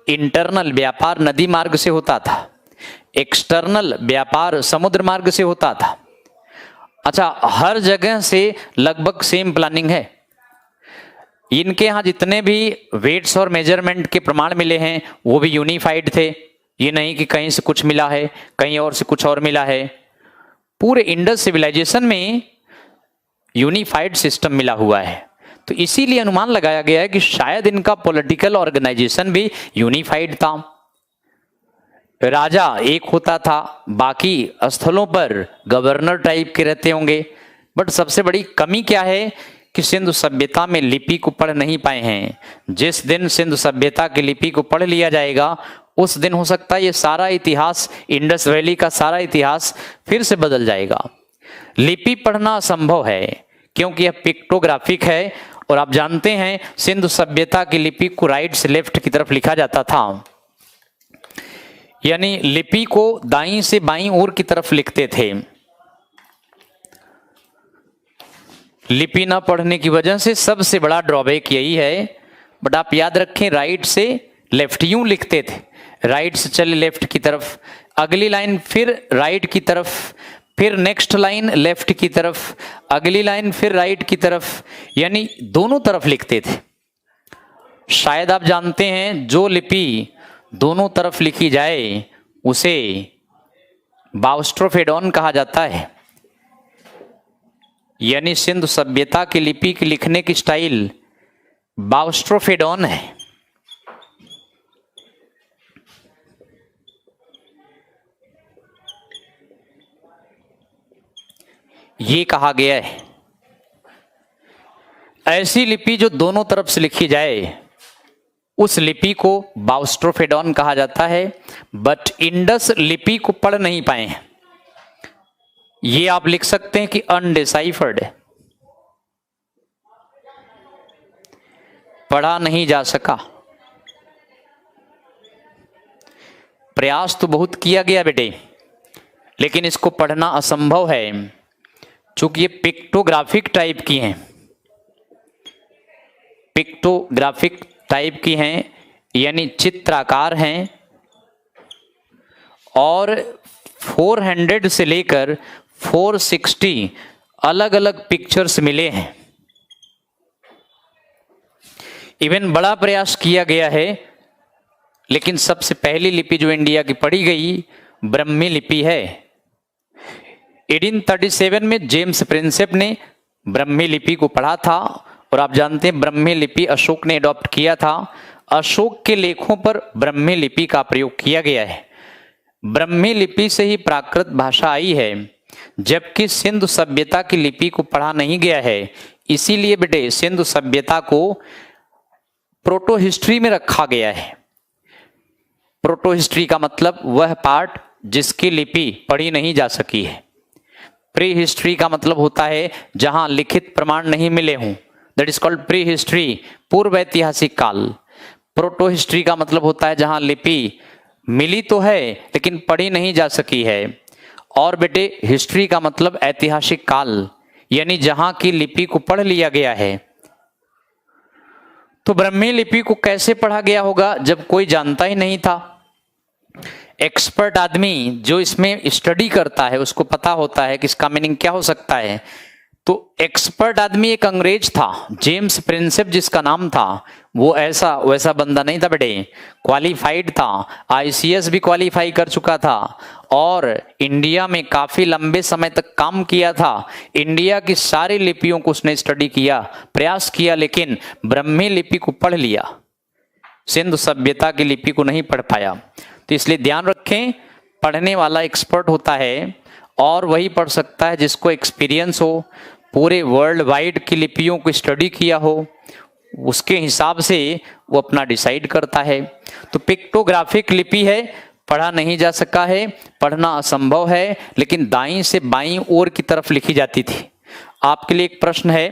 इंटरनल व्यापार नदी मार्ग से होता था, एक्सटर्नल व्यापार समुद्र मार्ग से होता था। अच्छा, हर जगह से लगभग सेम प्लानिंग है। इनके यहाँ जितने भी वेट्स और मेजरमेंट के प्रमाण मिले हैं वो भी यूनिफाइड थे। ये नहीं कि कहीं से कुछ मिला है, कहीं और से कुछ और मिला है। पूरे इंडस सिविलाइजेशन में यूनिफाइड सिस्टम मिला हुआ है। तो इसीलिए अनुमान लगाया गया है कि शायद इनका पॉलिटिकल ऑर्गेनाइजेशन भी यूनिफाइड था। राजा एक होता था, बाकी स्थलों पर गवर्नर टाइप के रहते होंगे। बट सबसे बड़ी कमी क्या है कि सिंधु सभ्यता में लिपि को पढ़ नहीं पाए हैं। जिस दिन सिंधु सभ्यता की लिपि को पढ़ लिया जाएगा उस दिन हो सकता है ये सारा इतिहास, इंडस वैली का सारा इतिहास फिर से बदल जाएगा। लिपि पढ़ना असंभव है क्योंकि यह पिक्टोग्राफिक है, और आप जानते हैं सिंधु सभ्यता की लिपि को राइट से लेफ्ट की तरफ लिखा जाता था, यानी लिपि को दाईं से बाईं ओर की तरफ लिखते थे। लिपि ना पढ़ने की वजह से सबसे बड़ा ड्रॉबैक यही है। बट आप याद रखें, राइट से लेफ्ट यूं लिखते थे, राइट से चले लेफ्ट की तरफ, अगली लाइन फिर राइट की तरफ, फिर नेक्स्ट लाइन लेफ्ट की तरफ, अगली लाइन फिर राइट की तरफ, यानी दोनों तरफ लिखते थे। शायद आप जानते हैं जो लिपि दोनों तरफ लिखी जाए उसे बाउस्ट्रोफेडोन कहा जाता है। यानी सिंधु सभ्यता की लिपि की लिखने की स्टाइल बाउस्ट्रोफेडोन है। ये कहा गया है ऐसी लिपि जो दोनों तरफ से लिखी जाए उस लिपि को बाउस्ट्रोफेडोन कहा जाता है। बट इंडस लिपि को पढ़ नहीं पाए हैं, ये आप लिख सकते हैं कि अनडिसाइफर्ड है, पढ़ा नहीं जा सका। प्रयास तो बहुत किया गया बेटे, लेकिन इसको पढ़ना असंभव है क्योंकि ये पिक्टोग्राफिक टाइप की हैं, पिक्टोग्राफिक टाइप की हैं, यानी चित्राकार हैं। और 400 से लेकर 460 अलग अलग पिक्चर्स मिले हैं। इवन बड़ा प्रयास किया गया है, लेकिन सबसे पहली लिपि जो इंडिया की पढ़ी गई ब्रह्मी लिपि है। 1837 में जेम्स प्रिंसेप ने ब्रह्मी लिपि को पढ़ा था, और आप जानते हैं ब्रह्मी लिपि अशोक ने अडॉप्ट किया था। अशोक के लेखों पर ब्रह्मी लिपि का प्रयोग किया गया है। ब्रह्मी लिपि से ही प्राकृत भाषा आई है, जबकि सिंधु सभ्यता की लिपि को पढ़ा नहीं गया है। इसीलिए बेटे सिंधु सभ्यता को प्रोटो हिस्ट्री में रखा गया है। प्रोटो हिस्ट्री का मतलब वह पार्ट जिसकी लिपि पढ़ी नहीं जा सकी है। प्री हिस्ट्री का मतलब होता है जहां लिखित प्रमाण नहीं मिले हों, that is called pre history, पूर्व ऐतिहासिक काल। प्रोटो हिस्ट्री का मतलब होता है जहां लिपि मिली तो है लेकिन पढ़ी नहीं जा सकी है। और बेटे हिस्ट्री का मतलब ऐतिहासिक काल, यानी जहां की लिपि को पढ़ लिया गया है। तो ब्रह्मी लिपि को कैसे पढ़ा गया होगा जब कोई जानता ही नहीं था। एक्सपर्ट आदमी जो इसमें स्टडी करता है उसको पता होता है कि इसका मीनिंग क्या हो सकता है। तो एक्सपर्ट आदमी एक अंग्रेज था, जेम्स प्रिंसेप जिसका नाम था, वो ऐसा वैसा बंदा नहीं था बेटे, क्वालिफाइड था, आईसीएस भी क्वालिफाई कर चुका था, और इंडिया में काफी लंबे समय तक काम किया था। इंडिया की सारी लिपियों को उसने स्टडी किया, प्रयास किया, लेकिन ब्रह्मी लिपि को पढ़ लिया, सिंधु सभ्यता की लिपि को नहीं पढ़ पाया। तो इसलिए ध्यान रखें, पढ़ने वाला एक्सपर्ट होता है और वही पढ़ सकता है जिसको एक्सपीरियंस हो, पूरे वर्ल्ड वाइड की लिपियों को स्टडी किया हो, उसके हिसाब से वो अपना डिसाइड करता है। तो पिक्टोग्राफिक लिपि है, पढ़ा नहीं जा सका है, पढ़ना असंभव है, लेकिन दाईं से बाईं ओर की तरफ लिखी जाती थी। आपके लिए एक प्रश्न है,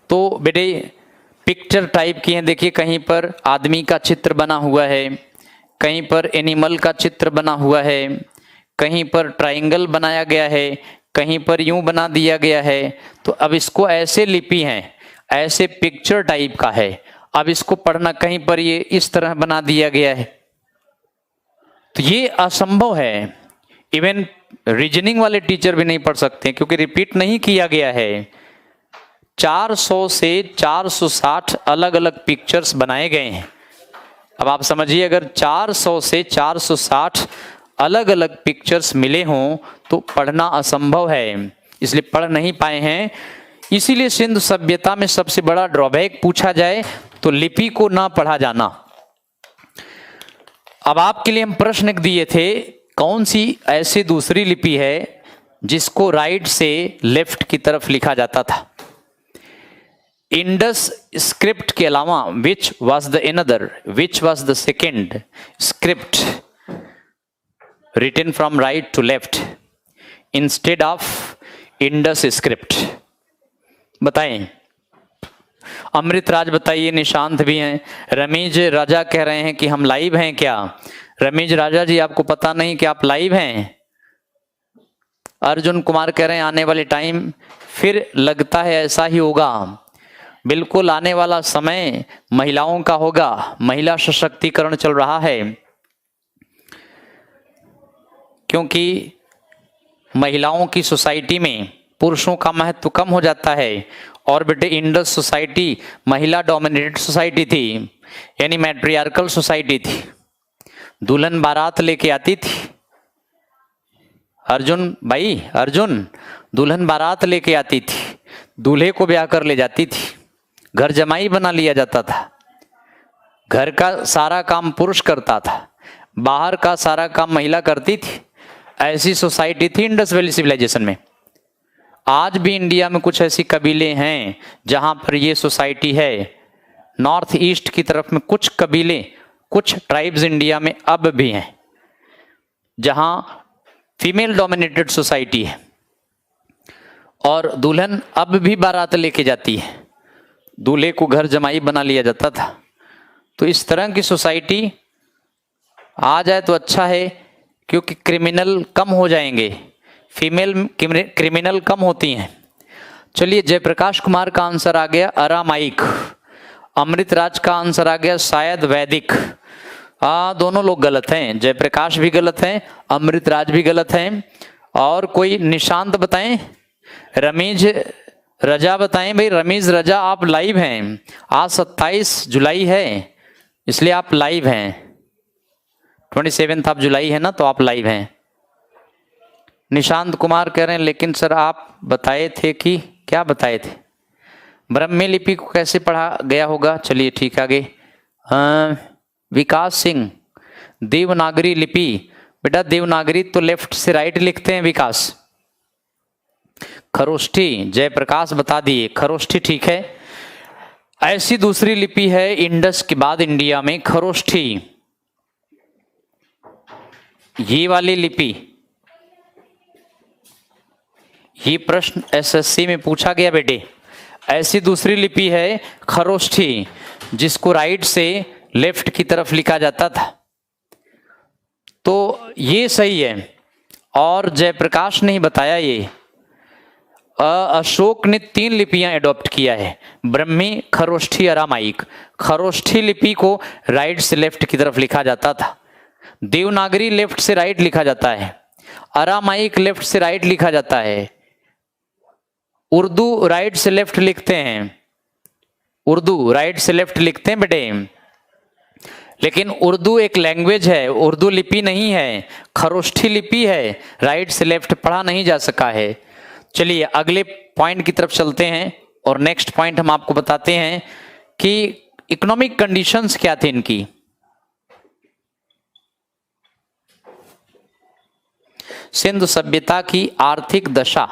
तो बेटे पिक्चर टाइप की हैं। देखिए कहीं पर आदमी का चित्र बना हुआ है, कहीं पर एनिमल का चित्र बना हुआ है, कहीं पर ट्रायंगल बनाया गया है, कहीं पर यूं बना दिया गया है। तो अब इसको ऐसे लिपि हैं, ऐसे पिक्चर टाइप का है। अब इसको पढ़ना, कहीं पर ये इस तरह बना दिया गया है, तो ये असंभव है। इवन रीजनिंग वाले टीचर भी नहीं पढ़ सकते, क्योंकि रिपीट नहीं किया गया है। 400 से 460 अलग अलग पिक्चर्स बनाए गए हैं। अब आप समझिए, अगर 400 से 460 अलग अलग पिक्चर्स मिले हों तो पढ़ना असंभव है, इसलिए पढ़ नहीं पाए हैं। इसीलिए सिंधु सभ्यता में सबसे बड़ा ड्रॉबैक पूछा जाए तो लिपि को ना पढ़ा जाना। अब आपके लिए हम प्रश्न दिए थे, कौन सी ऐसी दूसरी लिपि है जिसको राइट से लेफ्ट की तरफ लिखा जाता था। इंडस स्क्रिप्ट के अलावा which was the second script written from right to left instead of Indus script, बताएं। अमृतराज बताइए, निशांत भी हैं। रमेश राजा कह रहे हैं कि हम लाइव हैं क्या। रमेश राजा जी, आपको पता नहीं कि आप लाइव हैं। अर्जुन कुमार कह रहे हैं आने वाले टाइम फिर लगता है ऐसा ही होगा। बिल्कुल आने वाला समय महिलाओं का होगा, महिला सशक्तिकरण चल रहा है, क्योंकि महिलाओं की सोसाइटी में पुरुषों का महत्व कम हो जाता है। और बेटे इंडस सोसाइटी महिला डोमिनेटेड सोसाइटी थी, यानी मैट्रियार्कल सोसाइटी थी। दुल्हन बारात लेके आती थी, अर्जुन भाई, अर्जुन दुल्हन बारात लेके आती थी, दूल्हे को ब्याह कर ले जाती थी, घर जमाई बना लिया जाता था, घर का सारा काम पुरुष करता था, बाहर का सारा काम महिला करती थी। ऐसी सोसाइटी थी इंडस वैली सिविलाइजेशन में। आज भी इंडिया में कुछ ऐसी कबीले हैं जहां पर ये सोसाइटी है। नॉर्थ ईस्ट की तरफ में कुछ कबीले, कुछ ट्राइब्स इंडिया में अब भी हैं जहां फीमेल डोमिनेटेड सोसाइटी है। और दुल्हन अब भी बारात लेके जाती है, दूल्हे को घर जमाई बना लिया जाता था। तो इस तरह की सोसाइटी आ जाए तो अच्छा है, क्योंकि क्रिमिनल कम हो जाएंगे, फीमेल क्रिमिनल कम होती हैं। चलिए, जयप्रकाश कुमार का आंसर आ गया अरामाइक, अमृतराज का आंसर आ गया शायद वैदिक। दोनों लोग गलत हैं, जयप्रकाश भी गलत हैं, अमृतराज भी गलत हैं। और कोई निशांत बताएं, रमीज रजा बताएं। भाई रमीज रजा आप लाइव हैं, आज 27 जुलाई है इसलिए आप लाइव हैं, 27 आप जुलाई है ना, तो आप लाइव हैं। निशांत कुमार कह रहे हैं लेकिन सर आप बताए थे कि क्या बताए थे, ब्रह्मी लिपि को कैसे पढ़ा गया होगा। चलिए ठीक, आगे विकास सिंह, देवनागरी लिपि। बेटा देवनागरी तो लेफ्ट से राइट लिखते हैं विकास। खरोष्ठी, जयप्रकाश बता दिए खरोष्ठी, ठीक है। ऐसी दूसरी लिपि है इंडस के बाद इंडिया में, खरोष्ठी, ये वाली लिपि। ये प्रश्न एसएससी में पूछा गया बेटे। ऐसी दूसरी लिपि है खरोष्ठी, जिसको राइट से लेफ्ट की तरफ लिखा जाता था। तो ये सही है, और जयप्रकाश ने ही बताया ये। अशोक ने 3 लिपियां एडॉप्ट किया है, ब्रह्मी, खरोष्ठी, अरामाइक। खरोष्ठी लिपि को राइट से लेफ्ट की तरफ लिखा जाता था, देवनागरी लेफ्ट से राइट लिखा जाता है, अरामाइक लेफ्ट से राइट लिखा जाता है, उर्दू राइट से लेफ्ट लिखते हैं, उर्दू राइट से लेफ्ट लिखते हैं बेटे। लेकिन उर्दू एक लैंग्वेज है, उर्दू लिपि नहीं है, खरोष्ठी लिपि है, राइट से लेफ्ट पढ़ा नहीं जा सका है। चलिए अगले पॉइंट की तरफ चलते हैं, और नेक्स्ट पॉइंट हम आपको बताते हैं कि इकोनॉमिक कंडीशंस क्या थे इनकी। सिंधु सभ्यता की आर्थिक दशा,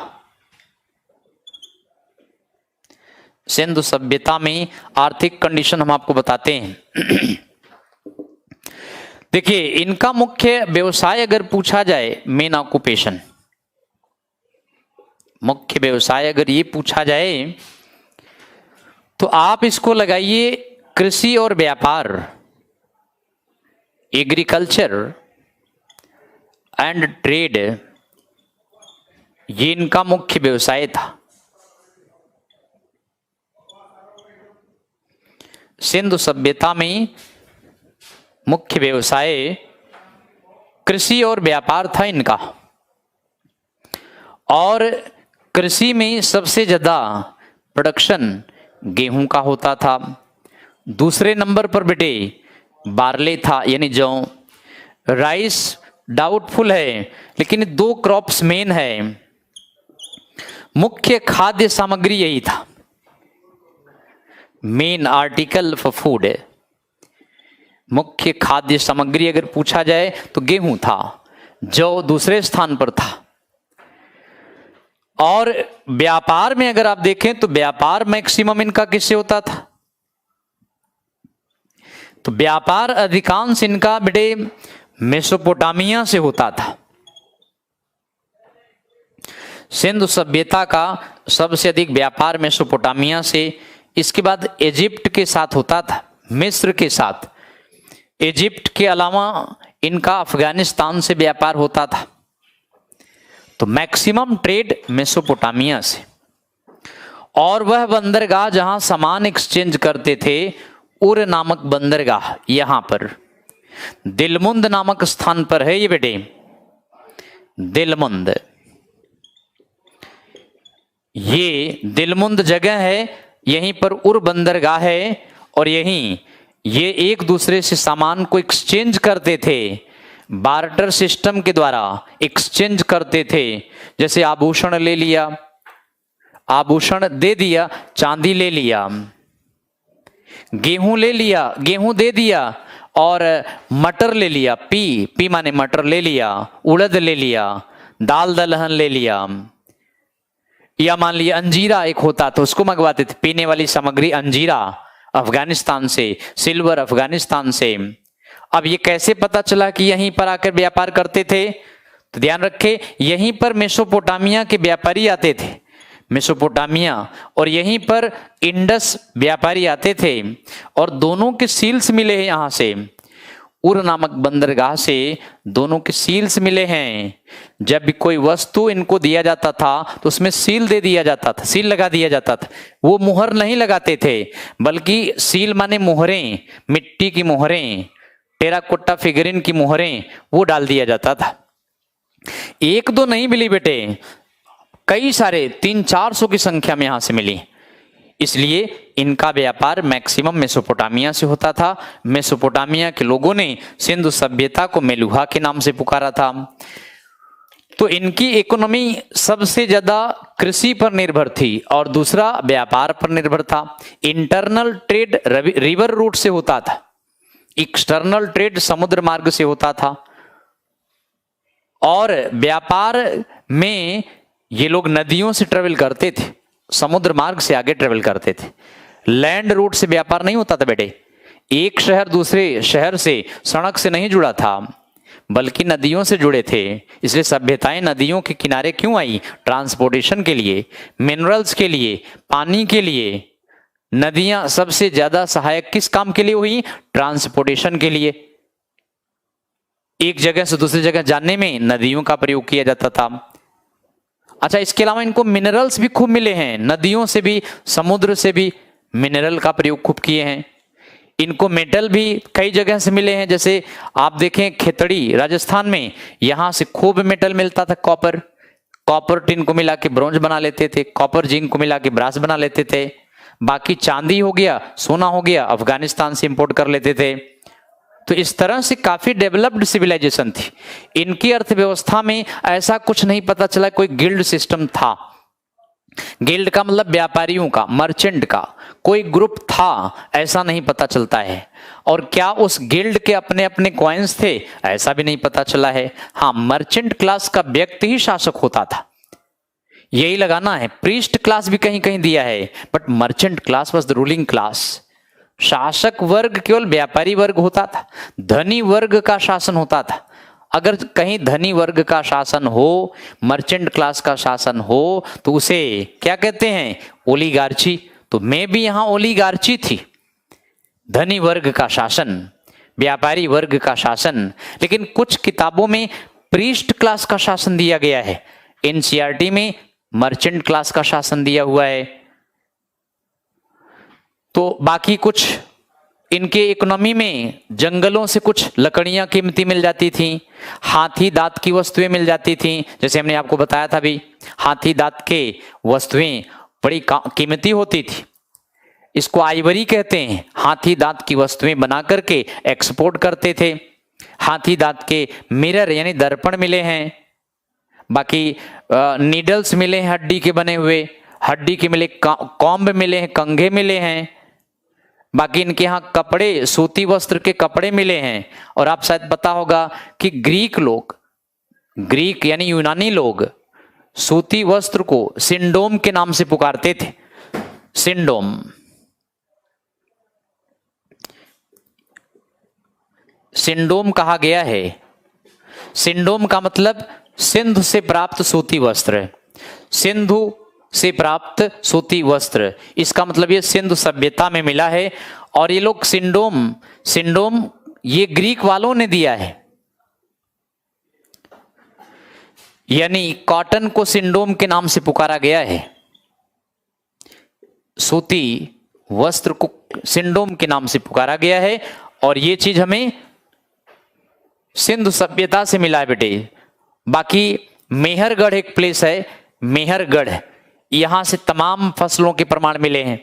सिंधु सभ्यता में आर्थिक कंडीशन हम आपको बताते हैं। देखिए इनका मुख्य व्यवसाय अगर पूछा जाए, मेन ऑक्यूपेशन, मुख्य व्यवसाय अगर ये पूछा जाए तो आप इसको लगाइए कृषि और व्यापार, एग्रीकल्चर एंड ट्रेड, ये इनका मुख्य व्यवसाय था। सिंधु सभ्यता में मुख्य व्यवसाय कृषि और व्यापार था इनका, और कृषि में सबसे ज्यादा प्रोडक्शन गेहूं का होता था। दूसरे नंबर पर बेटे बार्ले था, यानी जौ। राइस डाउटफुल है, लेकिन 2 क्रॉप्स मेन है। मुख्य खाद्य सामग्री यही था, मेन आर्टिकल फॉर फूड। मुख्य खाद्य सामग्री अगर पूछा जाए तो गेहूं था, जौ दूसरे स्थान पर था। और व्यापार में अगर आप देखें तो व्यापार मैक्सिमम इनका किससे होता था, तो व्यापार अधिकांश इनका बेटे मेसोपोटामिया से होता था। सिंधु सभ्यता का सबसे अधिक व्यापार मेसोपोटामिया से, इसके बाद इजिप्ट के साथ होता था, मिस्र के साथ। इजिप्ट के अलावा इनका अफगानिस्तान से व्यापार होता था। तो मैक्सिमम ट्रेड मेसोपोटामिया से, और वह बंदरगाह जहां सामान एक्सचेंज करते थे, उर नामक बंदरगाह, यहां पर दिलमुंद नामक स्थान पर है ये बेटे, दिलमुंद। ये दिलमुंद जगह है, यहीं पर उर बंदरगाह है, और यहीं ये एक दूसरे से सामान को एक्सचेंज करते थे, बार्टर सिस्टम के द्वारा एक्सचेंज करते थे। जैसे आभूषण ले लिया, आभूषण दे दिया, चांदी ले लिया, गेहूं ले लिया, गेहूं दे दिया, और मटर ले लिया, पी माने मटर ले लिया, उड़द ले लिया, दाल दलहन ले लिया, या मान लिया अंजीरा एक होता तो उसको मंगवाते थे, पीने वाली सामग्री अंजीरा अफगानिस्तान से, सिल्वर अफगानिस्तान से। अब ये कैसे पता चला कि यहीं पर आकर व्यापार करते थे, तो ध्यान रखें यहीं पर मेसोपोटामिया के व्यापारी आते थे। मेसोपोटामिया, और यहीं पर इंडस व्यापारी आते थे और दोनों के सील्स मिले हैं। यहां से उर नामक बंदरगाह से दोनों के सील्स मिले हैं। जब भी कोई वस्तु इनको दिया जाता था तो उसमें सील दे दिया जाता था, सील लगा दिया जाता था। वो मुहर नहीं लगाते थे, बल्कि सील माने मुहरें, मिट्टी की मुहरें, टेराकोटा फिगरिन की मुहरें, वो डाल दिया जाता था। एक दो नहीं मिली बेटे, कई सारे 300-400 की संख्या में यहां से मिली। इसलिए इनका व्यापार मैक्सिमम मेसोपोटामिया से होता था। मेसोपोटामिया के लोगों ने सिंधु सभ्यता को मेलुहा के नाम से पुकारा था। तो इनकी इकोनॉमी सबसे ज्यादा कृषि पर निर्भर थी और दूसरा व्यापार पर निर्भर था। इंटरनल ट्रेड रिवर रूट से होता था, एक्सटर्नल ट्रेड समुद्र मार्ग से होता था। और व्यापार में ये लोग नदियों से ट्रेवल करते थे, समुद्र मार्ग से आगे ट्रेवल करते थे। लैंड रूट से व्यापार नहीं होता था बेटे। एक शहर दूसरे शहर से सड़क से नहीं जुड़ा था, बल्कि नदियों से जुड़े थे। इसलिए सभ्यताएं नदियों के किनारे क्यों आई? ट्रांसपोर्टेशन के लिए, मिनरल्स के लिए, पानी के लिए। नदियां सबसे ज्यादा सहायक किस काम के लिए हुई? ट्रांसपोर्टेशन के लिए। एक जगह से दूसरी जगह जाने में नदियों का प्रयोग किया जाता था। अच्छा, इसके अलावा इनको मिनरल्स भी खूब मिले हैं, नदियों से भी समुद्र से भी मिनरल का प्रयोग खूब किए हैं। इनको मेटल भी कई जगह से मिले हैं। जैसे आप देखें खेतड़ी राजस्थान में, यहां से खूब मेटल मिलता था। कॉपर टिन को मिला के ब्रोंज बना लेते थे, कॉपर जिंक को मिला के ब्रास बना लेते थे। बाकी चांदी हो गया, सोना हो गया, अफगानिस्तान से इंपोर्ट कर लेते थे। तो इस तरह से काफी डेवलप्ड सिविलाइजेशन थी। इनकी अर्थव्यवस्था में ऐसा कुछ नहीं पता चला कोई गिल्ड सिस्टम था। गिल्ड का मतलब व्यापारियों का, मर्चेंट का कोई ग्रुप था, ऐसा नहीं पता चलता है। और क्या उस गिल्ड के अपने अपने कॉइन्स थे? ऐसा भी नहीं पता चला है। हाँ, मर्चेंट क्लास का व्यक्ति ही शासक होता था, यही लगाना है। प्रीस्ट क्लास भी कहीं कहीं दिया है, but merchant class was the ruling class. शासक वर्ग केवल व्यापारी वर्ग होता था, धनी वर्ग का शासन होता था। अगर कहीं धनी वर्ग का शासन हो, मर्चेंट क्लास का शासन हो, तो उसे क्या कहते हैं? ओलिगार्ची। तो मैं भी यहां ओलिगार्ची थी, धनी वर्ग का शासन, व्यापारी वर्ग का शासन। लेकिन कुछ किताबों में प्रीस्ट क्लास का शासन दिया गया है, एनसीईआरटी में मर्चेंट क्लास का शासन दिया हुआ है। तो बाकी कुछ इनके इकोनॉमी में जंगलों से कुछ लकड़ियां कीमती मिल जाती थी, हाथी दांत की वस्तुएं मिल जाती थी। जैसे हमने आपको बताया था भी, हाथी दांत के वस्तुएं बड़ी कीमती होती थी। इसको आइवरी कहते हैं। हाथी दांत की वस्तुएं बना करके एक्सपोर्ट करते थे। हाथी दांत के मिरर यानी दर्पण मिले हैं। बाकी नीडल्स मिले हैं हड्डी के बने हुए, हड्डी के मिले कॉम्ब मिले हैं, कंघे मिले हैं। बाकी इनके यहाँ कपड़े, सूती वस्त्र के कपड़े मिले हैं। और आप शायद पता होगा कि ग्रीक यानी यूनानी लोग सूती वस्त्र को सिंडोम के नाम से पुकारते थे। सिंडोम, सिंडोम कहा गया है। सिंडोम का मतलब सिंधु से प्राप्त सूती वस्त्र, सिंधु से प्राप्त सूती वस्त्र। इसका मतलब ये सिंधु सभ्यता में मिला है। और ये लोग सिंडोम ये ग्रीक वालों ने दिया है। यानी कॉटन को सिंडोम के नाम से पुकारा गया है, सूती वस्त्र को सिंडोम के नाम से पुकारा गया है। और ये चीज हमें सिंधु सभ्यता से मिला है बेटे। बाकी मेहरगढ़ एक प्लेस है, मेहरगढ़, यहां से तमाम फसलों के प्रमाण मिले हैं।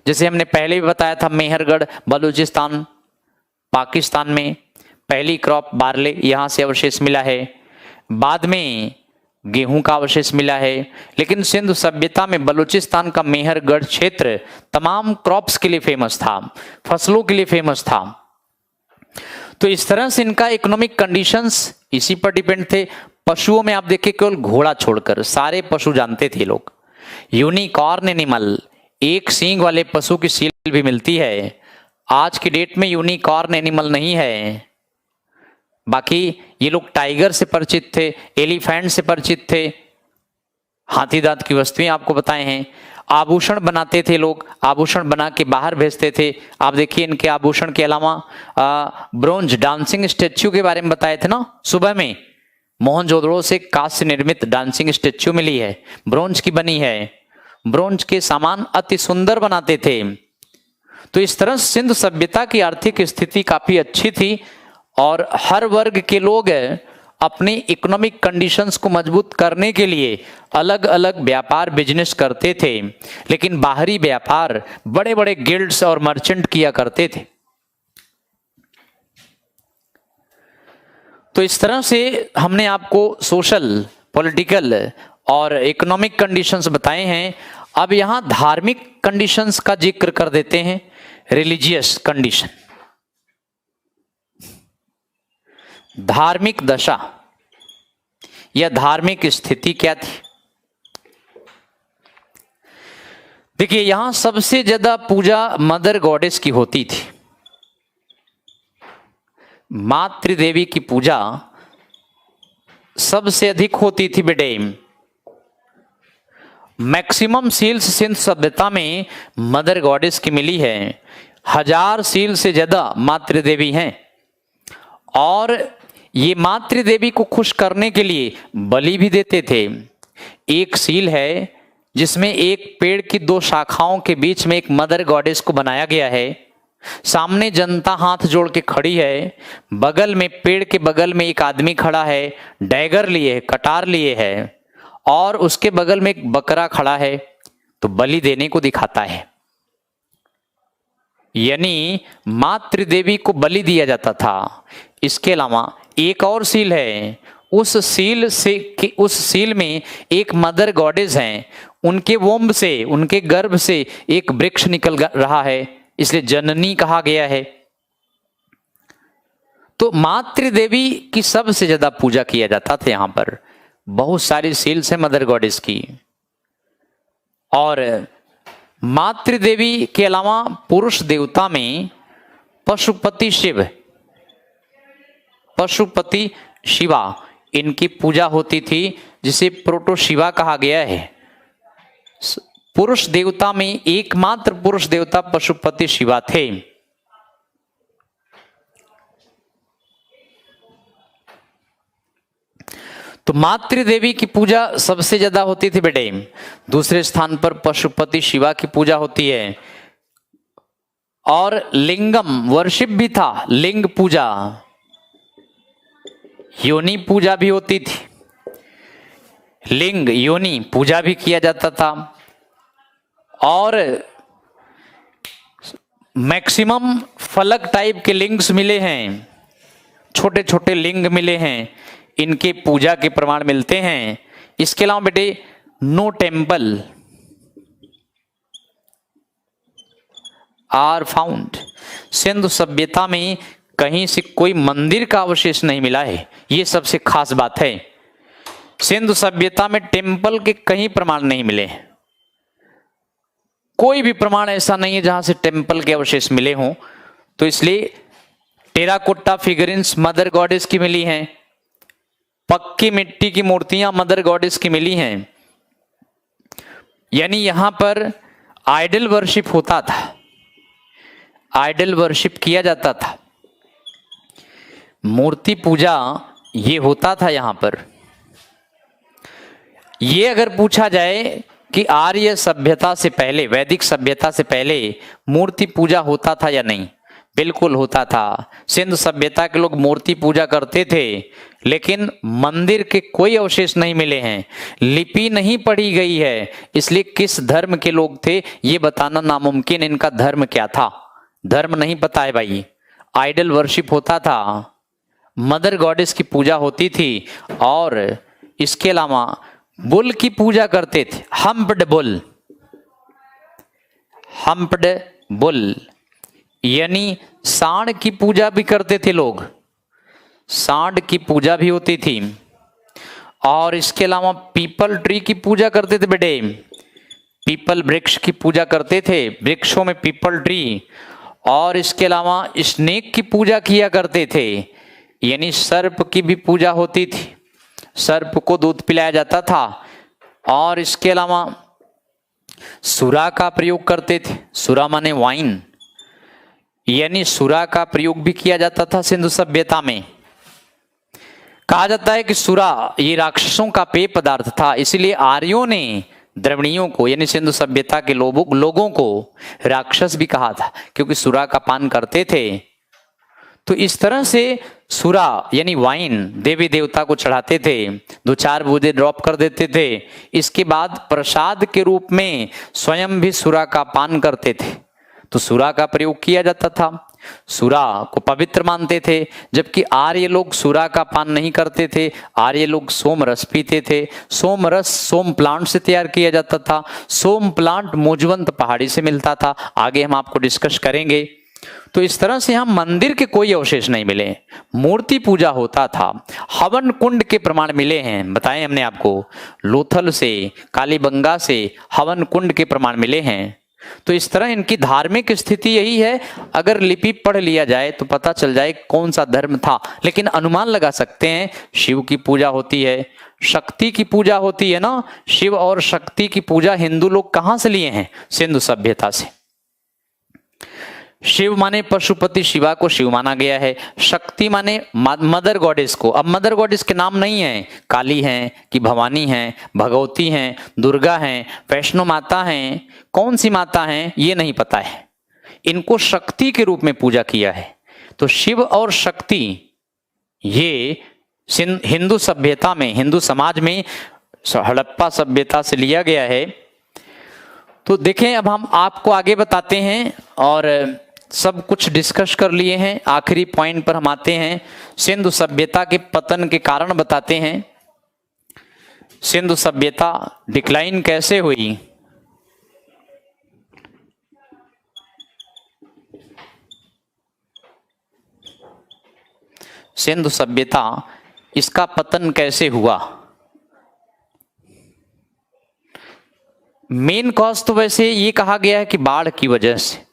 जैसे हमने पहले भी बताया था, मेहरगढ़ बलूचिस्तान पाकिस्तान में पहली क्रॉप बार्ले, यहां से अवशेष मिला है। बाद में गेहूं का अवशेष मिला है। लेकिन सिंधु सभ्यता में बलूचिस्तान का मेहरगढ़ क्षेत्र तमाम क्रॉप्स के लिए फेमस था, फसलों के लिए फेमस था। तो इस तरह से इनका इकोनॉमिक कंडीशंस इसी पर डिपेंड थे। पशुओं में आप देखिए, केवल घोड़ा छोड़कर सारे पशु जानते थे लोग। यूनिकॉर्न एनिमल, एक सींग वाले पशु की सील भी मिलती है। आज की डेट में यूनिकॉर्न एनिमल नहीं है। बाकी ये लोग टाइगर से परिचित थे, एलिफेंट से परिचित थे, हाथी दांत की वस्तुएं आपको बताए हैं। आभूषण बनाते थे लोग, आभूषण बना के बाहर भेजते थे। आप देखिए इनके आभूषण के अलावा ब्रोंज डांसिंग स्टेच्यू के बारे में बताए थे ना सुबह में। मोहनजोदड़ो से कांस्य निर्मित डांसिंग स्टेच्यू मिली है, ब्रोंज की बनी है। ब्रोंज के सामान अति सुंदर बनाते थे। तो इस तरह सिंधु सभ्यता की आर्थिक स्थिति काफी अच्छी थी और हर वर्ग के लोग अपनी इकोनॉमिक कंडीशंस को मजबूत करने के लिए अलग अलग व्यापार बिजनेस करते थे, लेकिन बाहरी व्यापार बड़े बड़े गिल्ड्स और मर्चेंट किया करते थे। तो इस तरह से हमने आपको सोशल, पॉलिटिकल और इकोनॉमिक कंडीशंस बताए हैं। अब यहां धार्मिक कंडीशंस का जिक्र कर देते हैं। रिलीजियस कंडीशन, धार्मिक दशा या धार्मिक स्थिति क्या थी? देखिए यहां सबसे ज्यादा पूजा मदर गॉडेस की होती थी। मातृ देवी की पूजा सबसे अधिक होती थी बेटे। मैक्सिमम सील्स सिंधु सभ्यता में मदर गॉडेस की मिली है। 1000 सील से ज्यादा मातृ देवी हैं और ये मातृ देवी को खुश करने के लिए बलि भी देते थे। एक सील है जिसमें एक पेड़ की 2 शाखाओं के बीच में एक मदर गॉडेस को बनाया गया है। सामने जनता हाथ जोड़ के खड़ी है, बगल में पेड़ के बगल में एक आदमी खड़ा है, डैगर लिए है, कटार लिए है, और उसके बगल में एक बकरा खड़ा है। तो बलि देने को दिखाता है, यानी मातृ देवी को बलि दिया जाता था। इसके अलावा एक और सील है, उस सील में एक मदर गॉडेस हैं, उनके वोम्ब से, उनके गर्भ से एक वृक्ष निकल रहा है, इसलिए जननी कहा गया है। तो मातृ देवी की सबसे ज्यादा पूजा किया जाता था। यहां पर बहुत सारी सील्स है मदर गॉडेस की। और मातृ देवी के अलावा पुरुष देवता में पशुपति शिव, पशुपति शिवा, इनकी पूजा होती थी, जिसे प्रोटो शिवा कहा गया है। पुरुष देवता में एकमात्र पुरुष देवता पशुपति शिवा थे। तो मातृ देवी की पूजा सबसे ज्यादा होती थी बेटे। दूसरे स्थान पर पशुपति शिवा की पूजा होती है। और लिंगम वर्शिप भी था, लिंग पूजा, योनि पूजा भी होती थी। लिंग योनि पूजा भी किया जाता था। और मैक्सिमम फलक टाइप के लिंग्स मिले हैं, छोटे छोटे लिंग मिले हैं, इनके पूजा के प्रमाण मिलते हैं। इसके अलावा बेटे no temple are found, Sindhu सभ्यता में कहीं से कोई मंदिर का अवशेष नहीं मिला है। ये सबसे खास बात है। सिंधु सभ्यता में टेम्पल के कहीं प्रमाण नहीं मिले। कोई भी प्रमाण ऐसा नहीं है जहां से टेम्पल के अवशेष मिले हों। तो इसलिए टेराकोटा फिगरिन्स मदर गॉडेस की मिली हैं, पक्की मिट्टी की मूर्तियां मदर गॉडेस की मिली हैं। यानी यहां पर आइडल वर्शिप होता था, आइडल वर्शिप किया जाता था, मूर्ति पूजा ये होता था यहां पर। ये अगर पूछा जाए कि आर्य सभ्यता से पहले, वैदिक सभ्यता से पहले मूर्ति पूजा होता था या नहीं, बिल्कुल होता था। सिंधु सभ्यता के लोग मूर्ति पूजा करते थे, लेकिन मंदिर के कोई अवशेष नहीं मिले हैं, लिपि नहीं पढ़ी गई है। इसलिए किस धर्म के लोग थे ये बताना नामुमकिन। इनका धर्म क्या था, धर्म नहीं पता है भाई। आइडल वर्शिप होता था, मदर गॉडेस की पूजा होती थी, और इसके अलावा बुल की पूजा करते थे। हम्प्ड बुल, हम्प्ड बुल यानी सांड की पूजा भी करते थे लोग, सांड की पूजा भी होती थी। और इसके अलावा पीपल ट्री की पूजा करते थे बेटे, पीपल वृक्ष की पूजा करते थे, वृक्षों में पीपल ट्री। और इसके अलावा स्नेक की पूजा किया करते थे, यानी सर्प की भी पूजा होती थी। सर्प को दूध पिलाया जाता था, और इसके अलावा सुरा का प्रयोग करते थे। सुरा माने वाइन, यानी सुरा का प्रयोग भी किया जाता था सिंधु सभ्यता में। कहा जाता है कि सुरा ये राक्षसों का पेय पदार्थ था, इसलिए आर्यों ने द्रविड़ियों को यानी सिंधु सभ्यता के लोगों को राक्षस भी कहा था, क्योंकि सुरा का पान करते थे। तो इस तरह से सुरा यानी वाइन देवी देवता को चढ़ाते थे, 2-4 बूंदे ड्रॉप कर देते थे। इसके बाद प्रसाद के रूप में स्वयं भी सुरा का पान करते थे, तो सुरा का प्रयोग किया जाता था। सुरा को पवित्र मानते थे, जबकि आर्य लोग सुरा का पान नहीं करते थे। आर्य लोग सोम रस पीते थे। सोम रस सोम प्लांट से तैयार किया जाता था। सोम प्लांट मोजवंत पहाड़ी से मिलता था, आगे हम आपको डिस्कस करेंगे। तो इस तरह से हम मंदिर के कोई अवशेष नहीं मिले, मूर्ति पूजा होता था। हवन कुंड के प्रमाण मिले हैं, बताएं हमने आपको, लोथल से, कालीबंगा से हवन कुंड के प्रमाण मिले हैं। तो इस तरह इनकी धार्मिक स्थिति यही है। अगर लिपि पढ़ लिया जाए तो पता चल जाए कौन सा धर्म था, लेकिन अनुमान लगा सकते हैं शिव की पूजा होती है, शक्ति की पूजा होती है ना। शिव और शक्ति की पूजा हिंदू लोग कहां से लिए हैं? सिंधु सभ्यता से। शिव माने पशुपति, शिवा को शिव माना गया है। शक्ति माने मदर गॉडेस को। अब मदर गॉडेस के नाम नहीं है, काली हैं कि भवानी हैं, भगवती हैं, दुर्गा हैं, वैष्णो माता हैं, कौन सी माता हैं ये नहीं पता है। इनको शक्ति के रूप में पूजा किया है। तो शिव और शक्ति ये हिंदू सभ्यता में, हिंदू समाज में हड़प्पा सभ्यता से लिया गया है। तो देखें, अब हम आपको आगे बताते हैं और सब कुछ डिस्कस कर लिए हैं। आखिरी पॉइंट पर हम आते हैं, सिंधु सभ्यता के पतन के कारण बताते हैं। सिंधु सभ्यता डिक्लाइन कैसे हुई? सिंधु सभ्यता इसका पतन कैसे हुआ? मेन कॉज तो वैसे ये कहा गया है कि बाढ़ की वजह से।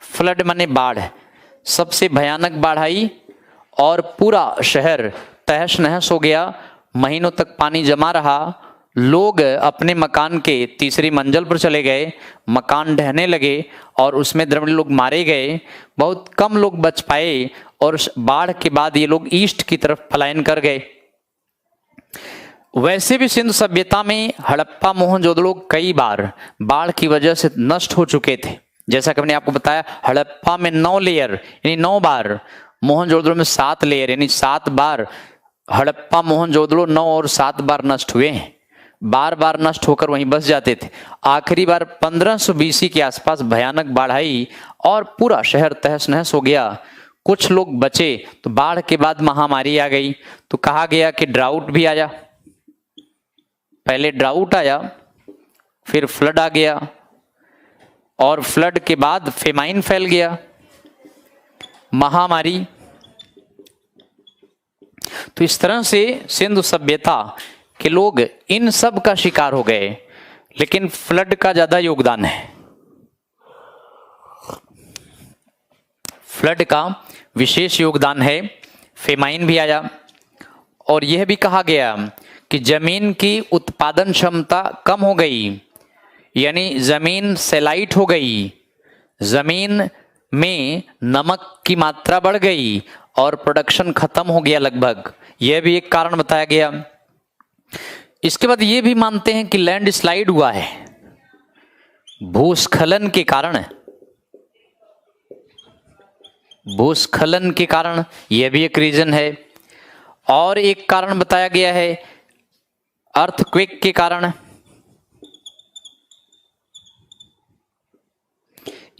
फ्लड माने बाढ़, सबसे भयानक बाढ़ आई और पूरा शहर तहस नहस हो गया। महीनों तक पानी जमा रहा। लोग अपने मकान के तीसरी मंजिल पर चले गए, मकान ढहने लगे और उसमें द्रविड़ लोग मारे गए। बहुत कम लोग बच पाए और बाढ़ के बाद ये लोग ईस्ट की तरफ पलायन कर गए। वैसे भी सिंधु सभ्यता में हड़प्पा मोहनजोदड़ो कई बार बाढ़ की वजह से नष्ट हो चुके थे। जैसा कि मैंने आपको बताया, हड़प्पा में 9 लेयर यानी 9 बार, मोहनजोदड़ो में 7 लेयर यानी 7 बार हड़प्पा मोहनजोदड़ो 9 और 7 बार नष्ट हुए हैं। बार बार नष्ट होकर वहीं बस जाते थे। आखिरी बार 1500 BC के आसपास भयानक बाढ़ आई और पूरा शहर तहस नहस हो गया। कुछ लोग बचे तो बाढ़ के बाद महामारी आ गई, तो कहा गया कि ड्राउट भी आया। पहले ड्राउट आया, फिर फ्लड आ गया और फ्लड के बाद फेमाइन फैल गया, महामारी। तो इस तरह से सिंधु सभ्यता के लोग इन सब का शिकार हो गए, लेकिन फ्लड का ज्यादा योगदान है। फ्लड का विशेष योगदान है। फेमाइन भी आया और यह भी कहा गया कि जमीन की उत्पादन क्षमता कम हो गई, यानी जमीन सेलाइट हो गई, जमीन में नमक की मात्रा बढ़ गई और प्रोडक्शन खत्म हो गया लगभग। यह भी एक कारण बताया गया। इसके बाद ये भी मानते हैं कि लैंड स्लाइड हुआ है भूस्खलन के कारण। भूस्खलन के कारण यह भी एक रीजन है। और एक कारण बताया गया है अर्थक्वेक के कारण,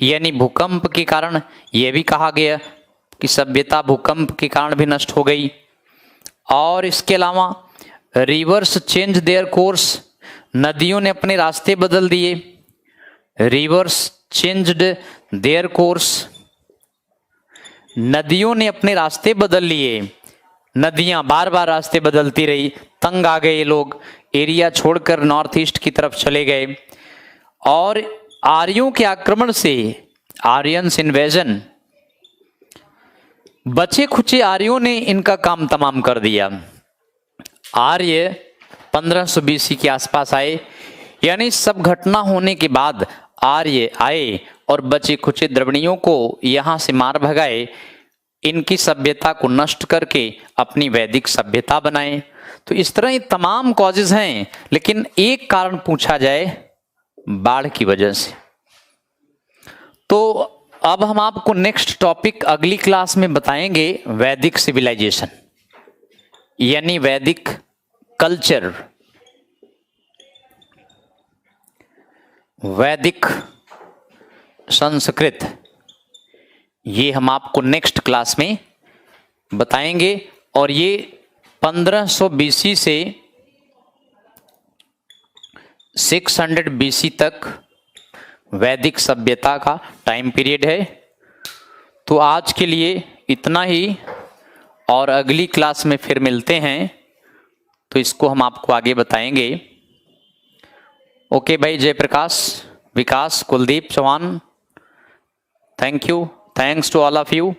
यानी भूकंप के कारण। यह भी कहा गया कि सभ्यता भूकंप के कारण भी नष्ट हो गई। और इसके अलावा रिवर्स चेंज देयर कोर्स, नदियों ने अपने रास्ते बदल दिए। रिवर्स चेंज्ड देयर कोर्स, नदियों ने अपने रास्ते बदल लिए। नदियां बार बार रास्ते बदलती रही, तंग आ गए लोग, एरिया छोड़कर नॉर्थ ईस्ट की तरफ चले गए। और आर्यों के आक्रमण से, आर्यंस इन्वेजन, बचे खुचे आर्यों ने इनका काम तमाम कर दिया। आर्य 1500 बीसी के आसपास आए। यानी सब घटना होने के बाद आर्य आए और बचे खुचे द्रविड़ियों को यहां से मार भगाए, इनकी सभ्यता को नष्ट करके अपनी वैदिक सभ्यता बनाए। तो इस तरह ये तमाम कॉजेज हैं, लेकिन एक कारण पूछा जाए बाढ़ की वजह से। तो अब हम आपको नेक्स्ट टॉपिक अगली क्लास में बताएंगे वैदिक सिविलाइजेशन, यानी वैदिक कल्चर, वैदिक संस्कृत। ये हम आपको नेक्स्ट क्लास में बताएंगे। और ये 1500 बीसी से 600 बीसी तक वैदिक सभ्यता का टाइम पीरियड है। तो आज के लिए इतना ही, और अगली क्लास में फिर मिलते हैं, तो इसको हम आपको आगे बताएंगे। ओके भाई, Jayprakash, Vikas, Kuldeep Chauhan, thank you, thanks to all of you.